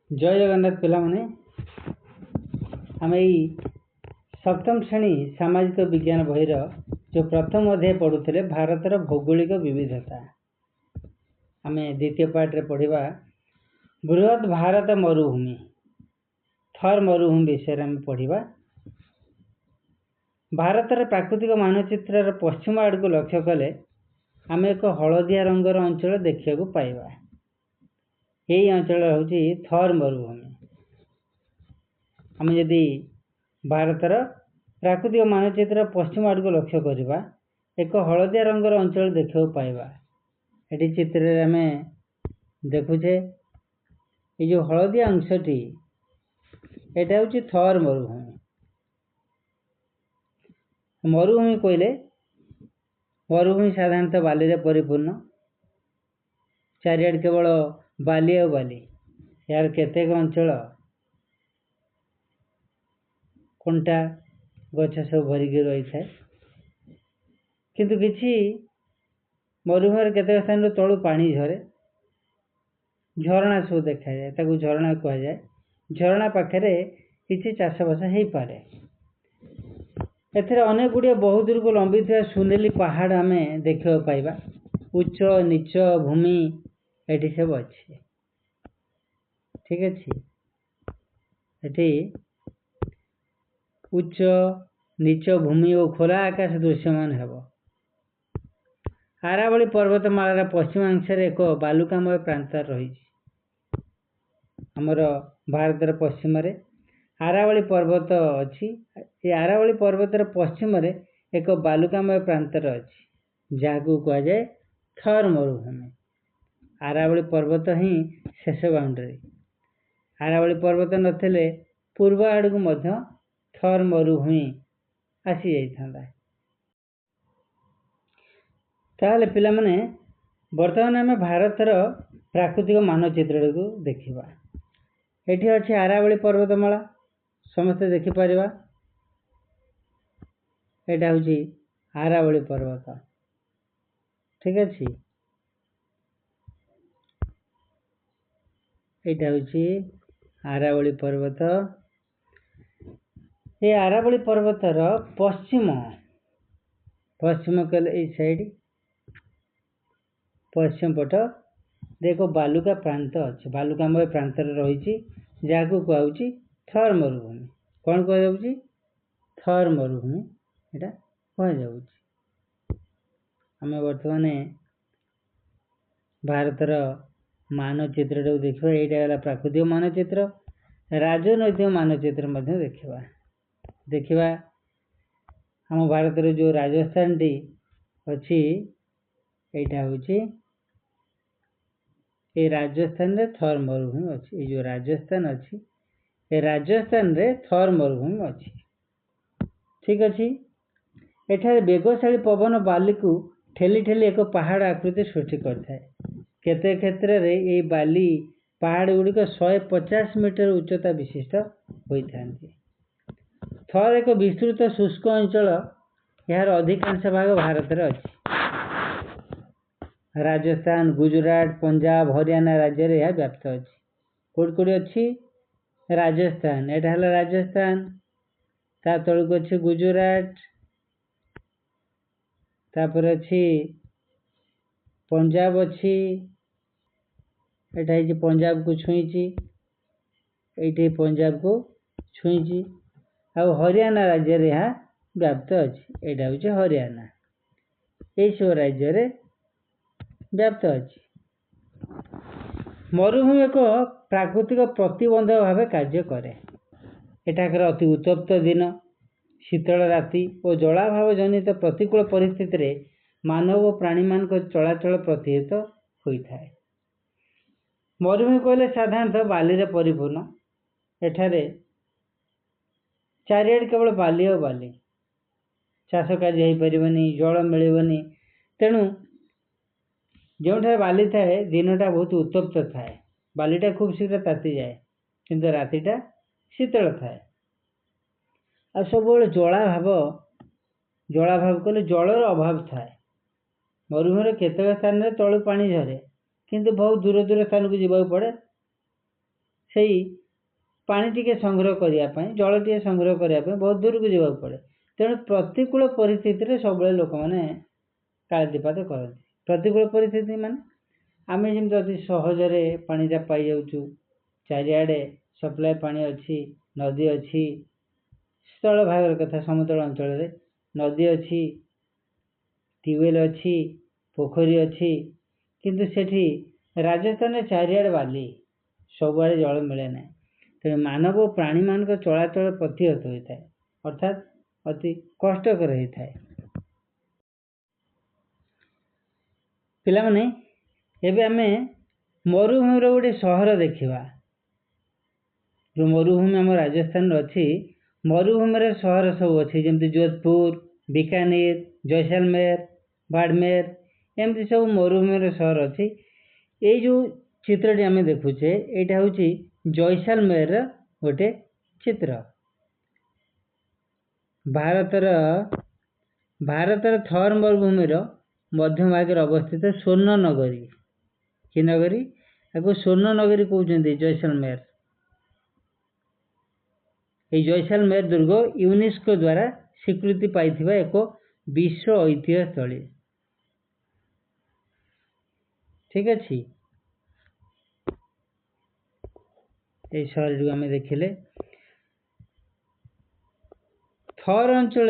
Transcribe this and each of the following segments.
जय जगन्नाथ पिला माने आम यही सप्तम श्रेणी सामाजिक विज्ञान बहिर जो प्रथम अध्याय पढ़ुले भारतर भौगोलिक विविधता आम द्वितीय पार्ट रे पढ़ा बृहद भारत मरुभूमि थर मरुभूमि विषय आम पढ़ा। भारतर प्राकृतिक मानचित्र पश्चिम आड़ को लक्ष्य कले आम एक हलदिया रंगर अंचल देखा पाइबा। यही अंचल हूँ थर मरुभूमि। आम जदि भारतर प्राकृतिक मानचित्र पश्चिम आड़ को लक्ष्य करवा एक हलदिया रंगर अंचल देखा पाइबा। ये चित्र आम देखुचे ये जो हलदिया अंशटी यहाँ हूँ थर मरुभूमि। मरुभूमि कहले मरुभूमि साधारणतः बाली परिपूर्ण चारिआड केवल बाली और बाली यार केतेक अंचल कंटा गछ सब भरिक रही है किंतु किछि मरुभूमि केतेक स्थान तलू पानी झरे झरणा सब देखा जाए ताकू झरणा कह जाए। झरणा पाखे किछि चाषबास हो पारे। एथरे अनेक गुड़िया बहुत दूर को लंबी था सुनेली पहाड़ आम देखा पाइबा। उच्च नीच भूमि एटी सब अच्छे ठीक अच्छे। एटी उच्च नीच भूमि और खोला आकाश दृश्यमान हेब। आरावली पर्वतमालार पश्चिमांश एक बालुकामय प्रांत रही। आमर भारतर पश्चिम आरावली पर्वत अच्छी। ये आरावली पर्वतर पश्चिम एक बालुकामय प्रांतर अच्छी जहाँ कह जाए थर मरुभूमि। आरावली पर्वत ही शेष बाउंड्री। आरावली पर्वत नथिले पूर्व आड़ को मध्य थर मरुभूमि आसी जाइथांदा। ताहले पिला माने वर्तमान आम भारतर प्राकृतिक मानचित्र को देखिबा। एठी अच्छी आरावली पर्वतमाला समस्ते देखिपर। यहाँ हूँ आरावली पर्वत ठीक अच्छे। यहाँ हूँ आरावली पर्वत। ये आरावली पर्वतर पश्चिम पश्चिम कले साइड पश्चिम पट देखो बालुका प्रांत अच्छे बालुकामय प्रांत रही जहाँ को कहूँ थर मरुभूमि। कौन कह थर मरुभूमि यहाँ कह आम बर्तमान भारतर मानचित्र देखा। यहाँ प्राकृतिक मानचित्र राजनैतिक मानचित्र देखा देखा। आम भारतर जो राजस्थान टी अच्छी यहाँ हूँ ये राजस्थान रे थर मरुभूमि अच्छी। ये जो राजस्थान अच्छी ये राजस्थान रे थर मरुभूमि अच्छी ठीक अच्छी। एठारे बेगशाली पवन बाली को ठेली ठेली एक पहाड़ आकृति सृष्टि करता है। केते क्षेत्र रे ये बाली पहाड़ गुड़िक 150 मीटर उच्चता विशिष्ट होता है। थर एक विस्तृत शुष्क अंचल यार अधिकांश भाग भारत रे अच्छी। राजस्थान गुजरात पंजाब हरियाणा राज्य में यह व्याप्त अच्छी। कौट कौट अच्छी राजस्थान यहाँ है राजस्थान ता तलक अच्छी गुजरात तापर अच्छी पंजाब अच्छी यहाँ पंजाब को छुईची ये पंजाब को छुईची आ हरियाणा राज्य में यहाँ व्याप्त अच्छी। यहाँ हूँ हरियाणा यही सब राज्य में व्याप्त अच्छी। मरुभूमि एक प्राकृतिक प्रतिबंधक भाव कार्य करे। एठाकर अति उत्तप्त दिन शीतल राति और जलाभाव जनित प्रतिकूल परिस्थिति रे मानव और प्राणी मान चलाचल प्रतिहित होता है। मरुभूमि कहले साधारणतः बाली परिपूर्ण। एठारे चारिआड केवल बाली और बाली चाष कार्य हो पारबनी जल मिलबनी। तेणु जो बाली थाए दिनटा बहुत उत्तप्त थाए बालीटा खूब शीघ्र ताती जाए किंतु रातिटा शीतल थाए। आ सब जलाभाव कले जलर अभाव थाए। मरुभूमि केतक स्थान तलू पानी झरे किंतु बहुत दूर दूर स्थान को जीवा पड़े सेई पानी टिके संग्रह करने जल टे संग्रह करने बहुत दूर को जावाक पड़े। तेणु प्रतिकूल परिस्थिति सब लोक मैंने कालदीपात करती। प्रतिकूल परिस्थिति माने आम जमी अति सहजरे पानीटा पाई जाऊँ, चारिआडे सप्लाय पानी अच्छी, नदी अच्छी, स्थल भाग कथा समतल अंचल नदी अच्छी, ट्यूबवेल अच्छी, पोखरी अच्छी, किंतु सेठी राजस्थान चारिआडे बाली सबुआड़े जल मिले ना। तेणु मानव और प्राणी मान चलाचल प्रतिहत होता है, अर्थात अति कष्टकर होता है। पिलामाने एबे आमे मरुभूमि गोटे सहर देखा। जो मरुभूमि आम राजस्थान अच्छी मरुभूमि सहर सब अच्छी, जमी जोधपुर, बीकानेर, जैसलमेर, बाड़मेर, एमती सब मरुभूमि सहर अच्छी। ये जो चित्रटी आम देखुचे यहाँ हूँ जैसलमेर गोटे चित्र। भारतर थर मरुभूमि मध्य भाग अवस्थित स्वर्ण नगरी कि नगरी आपको स्वर्ण नगरी कहते जैसलमेर। ये जैसलमेर दुर्ग यूनेस्को द्वारा स्वीकृति पाई एक विश्व ऐतिह्य स्थली। ठीक अच्छे। ये सहर जो आम देखिले थर अंचल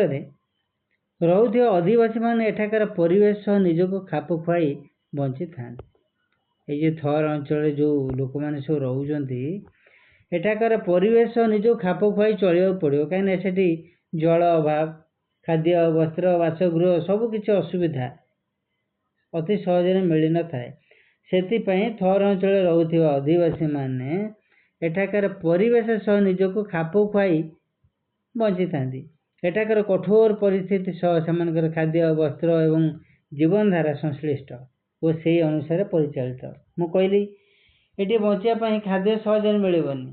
रोथे आदिवासी मान एठाकार परिवेश निजक खाप खुआई बंची था। ये थर अंचल जो लोक मैंने सब रोचती एठाकार परिवेश निजक खाप खुआई चलिया पड़ो, कहीं जल अभाव, खाद्य वस्त्र बासगृह सबकि असुविधा अति सहज मिल न थाए। से थर अंचल रोथिबा आदिवासी माने एठाकार परिवेश सह निजक खाप खुआई बंची था। एठाकार कठोर परिस्थिति सह से खाद्य वस्त्र एवं जीवनधारा संश्लिष्ट और से अनुसार परिचालित। मु कहली ये बचापी खाद्य सहज मिलबनी,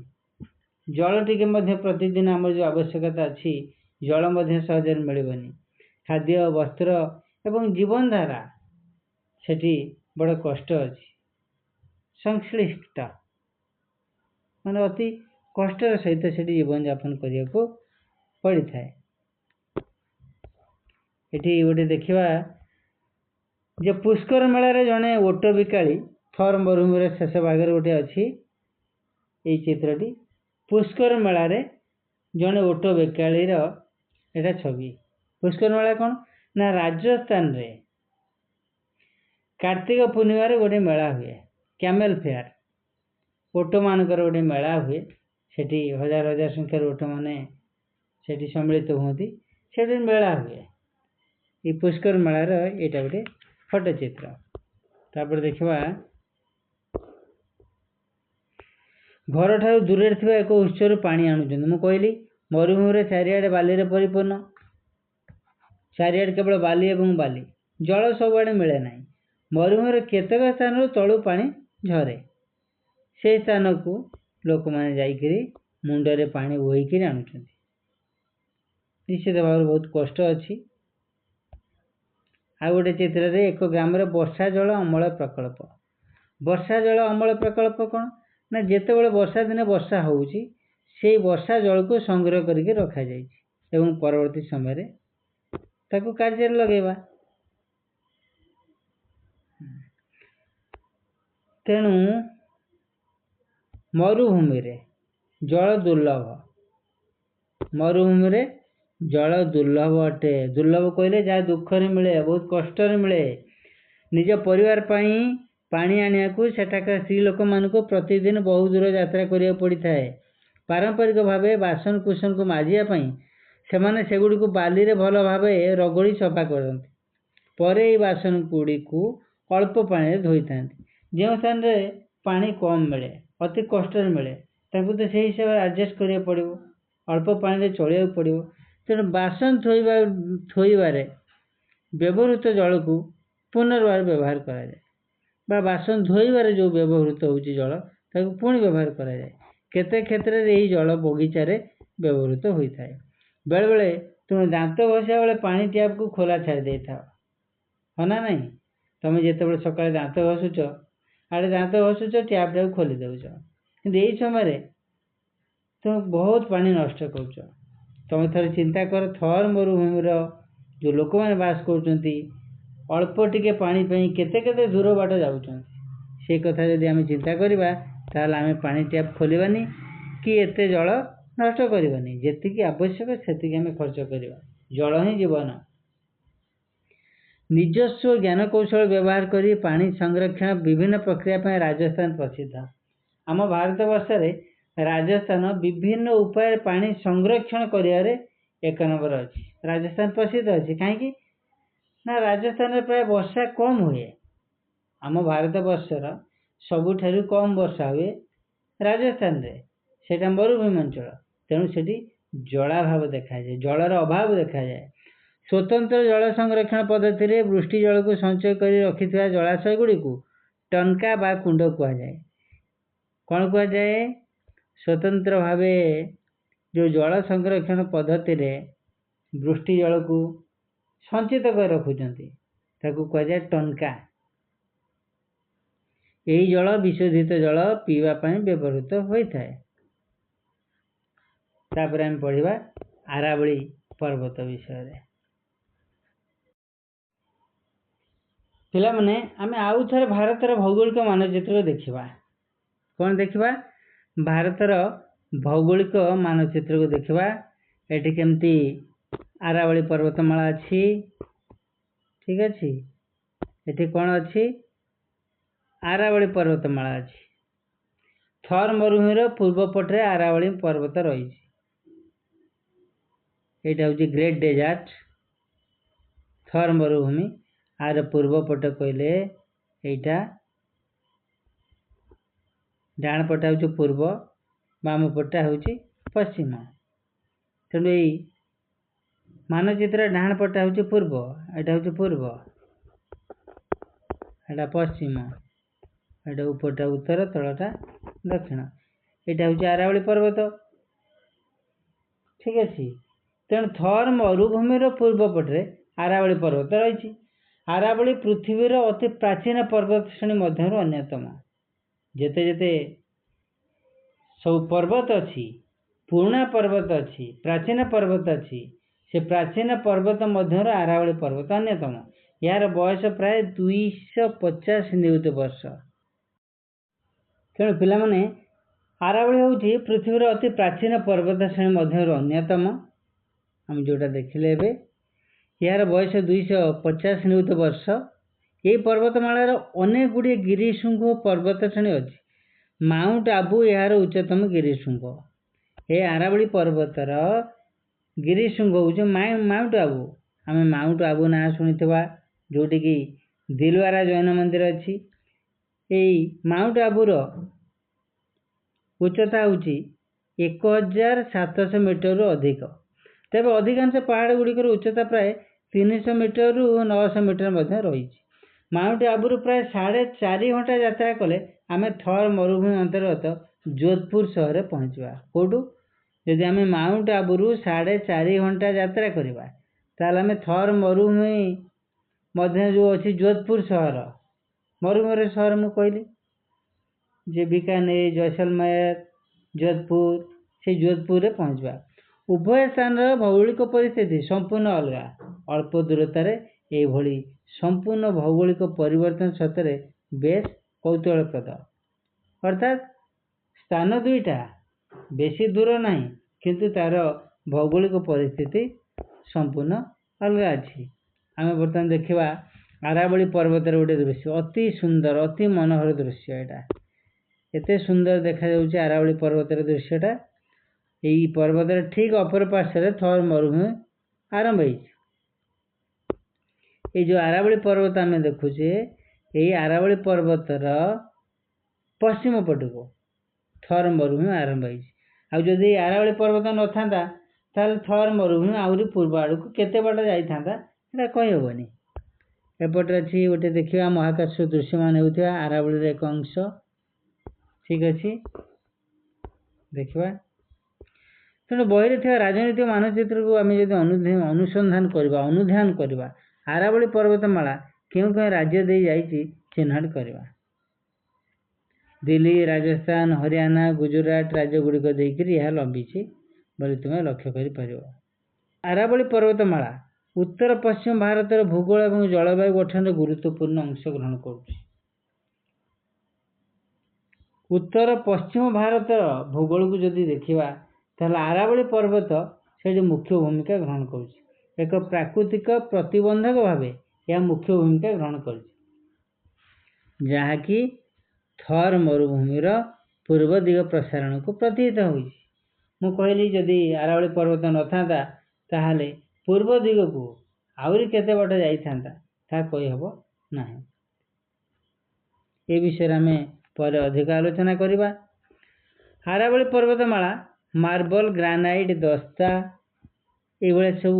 जल टिके प्रतिदिन आम जो आवश्यकता अच्छी जल सहज मिलबनी, खाद्य वस्त्र एवं जीवनधारा सेठी बड़ कष्ट अच्छी, संश्लिष्ट माने अति कष्टर सहित से जीवन यापन करने को पड़ी थाए। ये गोटे देखा जो पुष्कर मेलार जड़े ओट बिकाली थर मरुभूमि शेष भाग गोटे अच्छी ये चित्रटी। पुष्कर मेलार जड़े ओट बिकालीर एटा छवि। पुष्कर मेला कौन ना राजस्थान रे कार्तिक पूर्णिमा गोटे मेला हुए, कैमेल फेयर ओट मानकर गोटे मेला हुए। सेठी हजार हजार संख्यार ओट मैंने सेठी सम्मिलित होती, से मेला हुए। ये पुष्कर मेलार यहाँ गोटे फोटो चित्र। तापर देखा घर ठार दूर थी एक उत्सर पानी आणुचंदी। मु कहली मरुभूमि चारिआडे बाली परिपूर्ण, चारिआडे केवल बाली एवं बाली, जल सबुआड़े मिले ना। मरुभूमि केतक स्थान तलू पानी झरे, से स्थान को लोक मैंने जाइकरी मुंडरे पानी बोईकरी आणुचंदी। निश्चित भाव बहुत कष्ट अच्छी। आ गोटे चित्र रे एक ग्राम वर्षा जल अमल प्रकल्प। वर्षा जल अमल प्रकल्प कौन ना जितेबाला वर्षा दिन वर्षा होउची से वर्षा जल को संग्रह करके रखा जाइए एवं परवर्ती समय ताकू कार्य लगेबा। तेणु मरुभूमि रे जल दुर्लभ, मरुभूमि जल दुर्लभ अटे। दुर्लभ कहले जहाँ दुख मिले, बहुत कष्ट मिले। निज परिवार पानी आने को सेठाकार स्त्री लोक मान को प्रतिदिन बहुत दूर यात्रा करिया पड़ी थाए। पारंपरिक भाव बासन कुसन को माजिया से माने सेगुड़ी को बाली रे भल भाव रगड़ी सफा करते। पर ये बासन गुड़ी को अल्प पानी धोई था। जो स्थान रे पानी कम मिले, अति कष्ट मिले, ताकू तो से हिसाब से एडजस्ट करिया पड़ो, अल्प पानी चलिया पड़ो। तेणु बासन थोइबारे व्यवहृत जल को पुनर्बार व्यवहार करा जाए, बा बासन धोइबारे जो व्यवहृत होउची जल ताकू पुणी व्यवहार करा जाए। केते क्षेत्र रे यही जल बगीचार व्यवहृत होता है। बेले बेले तुम दांत घसा बेले पानी टैप को खोला छाड़ दे था, हाँ ना नहीं? तुम जिते बड़े सकाଳେ दांत घसुच आड़े दांत घसुच टैप टाक खोली दौच, କିନ୍ତୁ ଏଇ ସମୟରେ ତୁମେ ବହୁତ ପାଣି ନଷ୍ଟ କରୁଛ। ତୁମେ ଥରେ ଚିନ୍ତା କର, ଥର୍ ମରୁଭୂମିର ଯେଉଁ ଲୋକମାନେ ବାସ କରୁଛନ୍ତି ଅଳ୍ପ ଟିକେ ପାଣି ପାଇଁ କେତେ କେତେ ଦୂର ବାଟ ଯାଉଛନ୍ତି। ସେ କଥା ଯଦି ଆମେ ଚିନ୍ତା କରିବା ତାହେଲେ ଆମେ ପାଣି ଟ୍ୟାପ୍ ଖୋଲିବାନି କି ଏତେ ଜଳ ନଷ୍ଟ କରିବାନି। ଯେତିକି ଆବଶ୍ୟକ ସେତିକି ଆମେ ଖର୍ଚ୍ଚ କରିବା। ଜଳ ହିଁ ଜୀବନ। ନିଜସ୍ୱ ଜ୍ଞାନକୌଶଳ ବ୍ୟବହାର କରି ପାଣି ସଂରକ୍ଷଣ ବିଭିନ୍ନ ପ୍ରକ୍ରିୟା ପାଇଁ ରାଜସ୍ଥାନ ପ୍ରସିଦ୍ଧ। ଆମ ଭାରତବର୍ଷରେ ରାଜସ୍ଥାନ ବିଭିନ୍ନ ଉପାୟରେ ପାଣି ସଂରକ୍ଷଣ କରିବାରେ ଏକ ନମ୍ବର ଅଛି। ରାଜସ୍ଥାନ ପ୍ରସିଦ୍ଧ ଅଛି କାହିଁକି ନା ରାଜସ୍ଥାନରେ ପ୍ରାୟ ବର୍ଷା କମ୍ ହୁଏ। ଆମ ଭାରତବର୍ଷର ସବୁଠାରୁ କମ୍ ବର୍ଷା ହୁଏ ରାଜସ୍ଥାନରେ। ସେଇଟା ମରୁଭୂମି ଅଞ୍ଚଳ, ତେଣୁ ସେଠି ଜଳାଭାବ ଦେଖାଯାଏ, ଜଳର ଅଭାବ ଦେଖାଯାଏ। ସ୍ୱତନ୍ତ୍ର ଜଳ ସଂରକ୍ଷଣ ପଦ୍ଧତିରେ ବୃଷ୍ଟି ଜଳକୁ ସଞ୍ଚୟ କରି ରଖିଥିବା ଜଳାଶୟ ଗୁଡ଼ିକୁ ଟନକା ବା କୁଣ୍ଡ କୁହାଯାଏ। କ'ଣ କୁହାଯାଏ? ସ୍ୱତନ୍ତ୍ର ଭାବେ ଯେଉଁ ଜଳ ସଂରକ୍ଷଣ ପଦ୍ଧତିରେ ବୃଷ୍ଟି ଜଳକୁ ସଞ୍ଚିତ କରି ରଖୁଛନ୍ତି ତାକୁ କୁହାଯାଏ ଟନକା। ଏହି ଜଳ ବିଶୋଧିତ ଜଳ ପିଇବା ପାଇଁ ବ୍ୟବହୃତ ହୋଇଥାଏ। ତାପରେ ଆମେ ପଢ଼ିବା ଆରାବଳୀ ପର୍ବତ ବିଷୟରେ। ପିଲାମାନେ, ଆମେ ଆଉ ଥରେ ଭାରତର ଭୌଗୋଳିକ ମାନଚିତ୍ର ଦେଖିବା। କ'ଣ ଦେଖିବା? ଭାରତର ଭୌଗୋଳିକ ମାନଚିତ୍ରକୁ ଦେଖିବା। ଏଠି କେମିତି ଆରାବଳୀ ପର୍ବତମାଳା ଅଛି, ଠିକ୍ ଅଛି। ଏଠି କ'ଣ ଅଛି? ଆରାବଳୀ ପର୍ବତମାଳା ଅଛି। ଥର୍ ମରୁଭୂମିର ପୂର୍ବ ପଟରେ ଆରାବଳୀ ପର୍ବତ ରହିଛି। ଏଇଟା ହେଉଛି ଗ୍ରେଟ୍ ଡେଜର୍ଟ, ଥର୍ ମରୁଭୂମି। ଆର ପୂର୍ବ ପଟ କହିଲେ ଏଇଟା, ଡାହାଣ ପଟା ହେଉଛି ପୂର୍ବ, ବାମ ପଟା ହେଉଛି ପଶ୍ଚିମ। ତେଣୁ ଏଇ ମାନଚିତ୍ର ଡାହାଣ ପଟା ହେଉଛି ପୂର୍ବ, ଏଇଟା ହେଉଛି ପୂର୍ବ, ଏଇଟା ପଶ୍ଚିମ, ଏଇଟା ଉପରଟା ଉତ୍ତର, ତଳଟା ଦକ୍ଷିଣ। ଏଇଟା ହେଉଛି ଆରାବଳୀ ପର୍ବତ, ଠିକ୍ ଅଛି। ତେଣୁ ଥର୍ ମରୁଭୂମିର ପୂର୍ବ ପଟରେ ଆରାବଳୀ ପର୍ବତ ରହିଛି। ଆରାବଳୀ ପୃଥିବୀର ଅତି ପ୍ରାଚୀନ ପର୍ବତ ଶ୍ରେଣୀ ମଧ୍ୟରୁ ଅନ୍ୟତମ। ଯେତେ ଯେତେ ସବୁ ପର୍ବତ ଅଛି, ପୁରୁଣା ପର୍ବତ ଅଛି, ପ୍ରାଚୀନ ପର୍ବତ ଅଛି, ସେ ପ୍ରାଚୀନ ପର୍ବତ ମଧ୍ୟରୁ ଆରାବଳୀ ପର୍ବତ ଅନ୍ୟତମ। ଏହାର ବୟସ ପ୍ରାୟ 250 ନିୟୁତ ବର୍ଷ। ତେଣୁ ପିଲାମାନେ, ଆରାବଳୀ ହେଉଛି ପୃଥିବୀର ଅତି ପ୍ରାଚୀନ ପର୍ବତ ଶ୍ରେଣୀ ମଧ୍ୟରୁ ଅନ୍ୟତମ। ଆମେ ଯେଉଁଟା ଦେଖିଲେ ଏବେ, ଏହାର ବୟସ 250 ନିୟୁତ ବର୍ଷ। ଏହି ପର୍ବତମାଳାର ଅନେକ ଗୁଡ଼ିଏ ଗିରିଶୃଙ୍ଗ ପର୍ବତ ଶ୍ରେଣୀ ଅଛି। ମାଉଣ୍ଟ ଆବୁ ଏହାର ଉଚ୍ଚତମ ଗିରିଶୃଙ୍ଗ। ଏ ଆରାବଳୀ ପର୍ବତର ଗିରିଶୃଙ୍ଗ ହେଉଛି ମାଉଣ୍ଟ ଆବୁ। ଆମେ ମାଉଣ୍ଟ ଆବୁ ନାଁ ଶୁଣିଥିବା, ଯେଉଁଠିକି ଦିଲୱାରା ଜୈନ ମନ୍ଦିର ଅଛି। ଏହି ମାଉଣ୍ଟ ଆବୁର ଉଚ୍ଚତା ହେଉଛି 1700 ମିଟରରୁ ଅଧିକ। ତେବେ ଅଧିକାଂଶ ପାହାଡ଼ ଗୁଡ଼ିକର ଉଚ୍ଚତା ପ୍ରାୟ 300 ମିଟରରୁ 900 ମିଟର ମଧ୍ୟ ରହିଛି। ମାଉଣ୍ଟ ଆବୁରୁ ପ୍ରାୟ 4.5 ଘଣ୍ଟା ଯାତ୍ରା କଲେ ଆମେ ଥର୍ ମରୁଭୂମି ଅନ୍ତର୍ଗତ ଯୋଧପୁର ସହରରେ ପହଞ୍ଚିବା। କେଉଁଠୁ? ଯଦି ଆମେ ମାଉଣ୍ଟ ଆବୁରୁ 4.5 ଘଣ୍ଟା ଯାତ୍ରା କରିବା ତାହେଲେ ଆମେ ଥର୍ ମରୁଭୂମି ମଧ୍ୟ ଯେଉଁ ଅଛି ଯୋଧପୁର ସହର, ମରୁଭୂମିର ସହର ମୁଁ କହିଲି ଯେ ବିକାନେର, ଜୈସଲମେର, ଯୋଧପୁର, ସେଇ ଯୋଧପୁରରେ ପହଞ୍ଚିବା। ଉଭୟ ସ୍ଥାନର ଭୌଗୋଳିକ ପରିସ୍ଥିତି ସମ୍ପୂର୍ଣ୍ଣ ଅଲଗା। ଅଳ୍ପ ଦୂରତାରେ ଏଇଭଳି ସମ୍ପୂର୍ଣ୍ଣ ଭୌଗୋଳିକ ପରିବର୍ତ୍ତନ ସତରେ ବେଶ କୌତୂହଳପ୍ରଦ। ଅର୍ଥାତ୍ ସ୍ଥାନ ଦୁଇଟା ବେଶୀ ଦୂର ନାହିଁ, କିନ୍ତୁ ତାର ଭୌଗୋଳିକ ପରିସ୍ଥିତି ସମ୍ପୂର୍ଣ୍ଣ ଅଲଗା ଅଛି। ଆମେ ବର୍ତ୍ତମାନ ଦେଖିବା ଆରାବଳୀ ପର୍ବତର ଗୋଟେ ଦୃଶ୍ୟ, ଅତି ସୁନ୍ଦର, ଅତି ମନୋହର ଦୃଶ୍ୟ। ଏଇଟା ଏତେ ସୁନ୍ଦର ଦେଖାଯାଉଛି ଆରାବଳୀ ପର୍ବତର ଦୃଶ୍ୟଟା। ଏହି ପର୍ବତର ଠିକ୍ ଅପର ପାର୍ଶ୍ୱରେ ଥର୍ ମରୁଭୂମି ଆରମ୍ଭ ହେଇଛି। এই ଯେଉଁ ଆରାବଳୀ ପର୍ବତ ଆମେ ଦେଖୁଛେ, ଏହି ଆରାବଳୀ ପର୍ବତର ପଶ୍ଚିମ ପଟକୁ ଥର୍ ମରୁଭୂମି ଆରମ୍ଭ ହେଇଛି। ଆଉ ଯଦି ଆରାବଳୀ ପର୍ବତ ନଥାନ୍ତା ତାହେଲେ ଥର୍ ମରୁଭୂମି ଆହୁରି ପୂର୍ବ ଆଡ଼କୁ କେତେ ବାଟ ଯାଇଥାନ୍ତା ସେଟା କହିହେବନି। ଏପଟେ ଅଛି ଗୋଟେ ଦେଖିବା ମହାକାଶ ଦୃଶ୍ୟମାନ ହେଉଥିବା ଆରାବଳୀର ଏକ ଅଂଶ, ଠିକ୍ ଅଛି, ଦେଖିବା। ତେଣୁ ବହିରେ ଥିବା ରାଜନୈତିକ ମାନଚିତ୍ରକୁ ଆମେ ଯଦି ଅନୁସନ୍ଧାନ କରିବା, ଅନୁଧ୍ୟାନ କରିବା, ଆରାବଳୀ ପର୍ବତମାଳା କେଉଁ କେଉଁ ରାଜ୍ୟ ଦେଇ ଯାଇଛି ଚିହ୍ନଟ କରିବା। दिल्ली राजस्थान हरियाणा गुजरात राज्यगुड़िक देकर यह लंबी बोली तुम लक्ष्य कर। आरावली पर्वतमाला उत्तर पश्चिम भारत भूगोल और जलवायु गठन गुरुत्वपूर्ण अंश ग्रहण कर। उत्तर पश्चिम भारत भूगोल को जदि देखा ताहले आरावली पर्वत से मुख्य भूमिका ग्रहण कर। एक प्राकृतिक प्रतिबंधक भाव यह मुख्य भूमिका ग्रहण कर, जहाँकि थर मरुभूमिर पूर्व दिग प्रसारण को प्रतिहित हो। कहली जदि आरावली पर्वत न था ताहले पूर्व दिग को आहरी केते बाट जाइथांता ता कही हबो नाही। ए विषय आम पर अधिक आलोचना करिबा। आरावली पर्वतमाला मार्बल ग्रानाइट दस्ता ये सब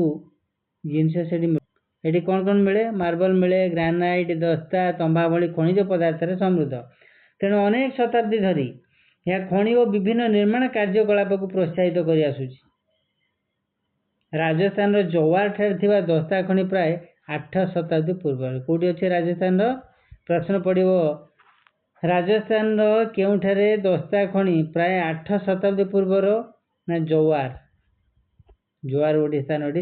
जिनस से कौन कौन मिले? मार्बल मिले, ग्रानाइट दस्ता तंबा भली खनिज पदार्थ समृद्ध। तेणु अनेक शताब्दी धरी यह खनि और विभिन्न निर्माण कार्यकलाप को प्रोत्साहित कर आसुची। राजस्थान जवार ठार दस्ता खनि प्राय 8 शताब्दी पूर्व कौटी अच्छे राजस्थान प्रश्न पड़ो। राजस्थान केउठारे दस्ता खनि प्राय 8 शताब्दी पूर्वर ना जवार जवार गोटे स्थान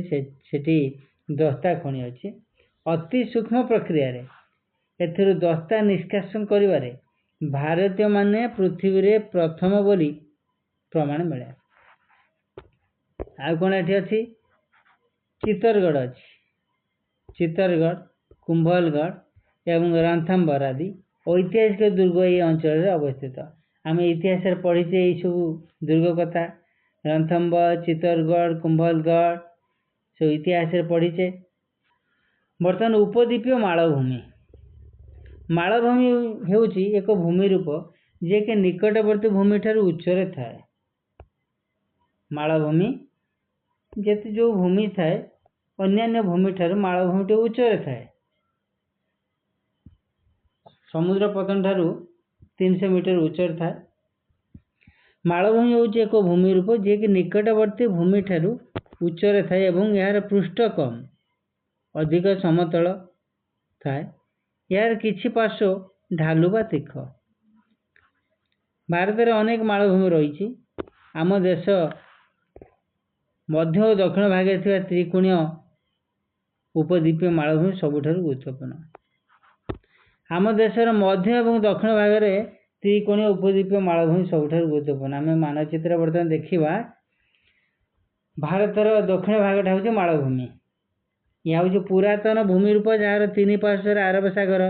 से दस्ता खनि अच्छे। अति सूक्ष्म प्रक्रिया एथिर दस्ता निष्कासन करिवारे भारतीय माने पृथ्वी रे प्रथम बोली प्रमाण मिले। आ कौन ये अच्छी चित्तरगढ़ अच्छी। चित्तरगढ़ कुंभलगढ़ एवं रणथंबोर आदि ऐतिहासिक दुर्ग ये अंचल अवस्थित। आम इतिहास पढ़ीचे ये सब दुर्ग कथा रणथंबोर चित्तरगढ़ कुंभलगढ़ सब इतिहास पढ़ीचे। बर्तमान उपद्वीपीय मालभूमि। मालभूमि हेउची एक भूमि रूप जे के निकटवर्ती भूमि ठार उच्चरे थाए। मालभूमि जेते जो भूमि थाए अन्य भूमि ठार मालभूमि टे उच्चरे थाए। समुद्र पतन ठारू 300 मीटर उच्चर थाए। मालभूमि होउची एक भूमि रूप जे कि निकटवर्ती भूमि ठारू उच्चरे थाए एवं यार पृष्ठ कम अधिक समतल थाए। यार किछि पार्श्व ढालू बा तीख। भारत में अनेक मालभूमि रही। आम देश मध्य और दक्षिण भागे थिबा त्रिकोणीय उपद्वीपीय मालभूमि सबुठारु गुरुत्वपूर्ण। आम देशर मध्य और दक्षिण भाग में त्रिकोणीय उपद्वीपीय मालभूमि सबुठारु गुरुत्वपूर्ण। आम मानचित्र बर्तमान देखा भारतर दक्षिण भागटा हूँ मालभूमि। यह हूँ पुरातन भूमि रूप जार 3 पार्श्वर आरब सागर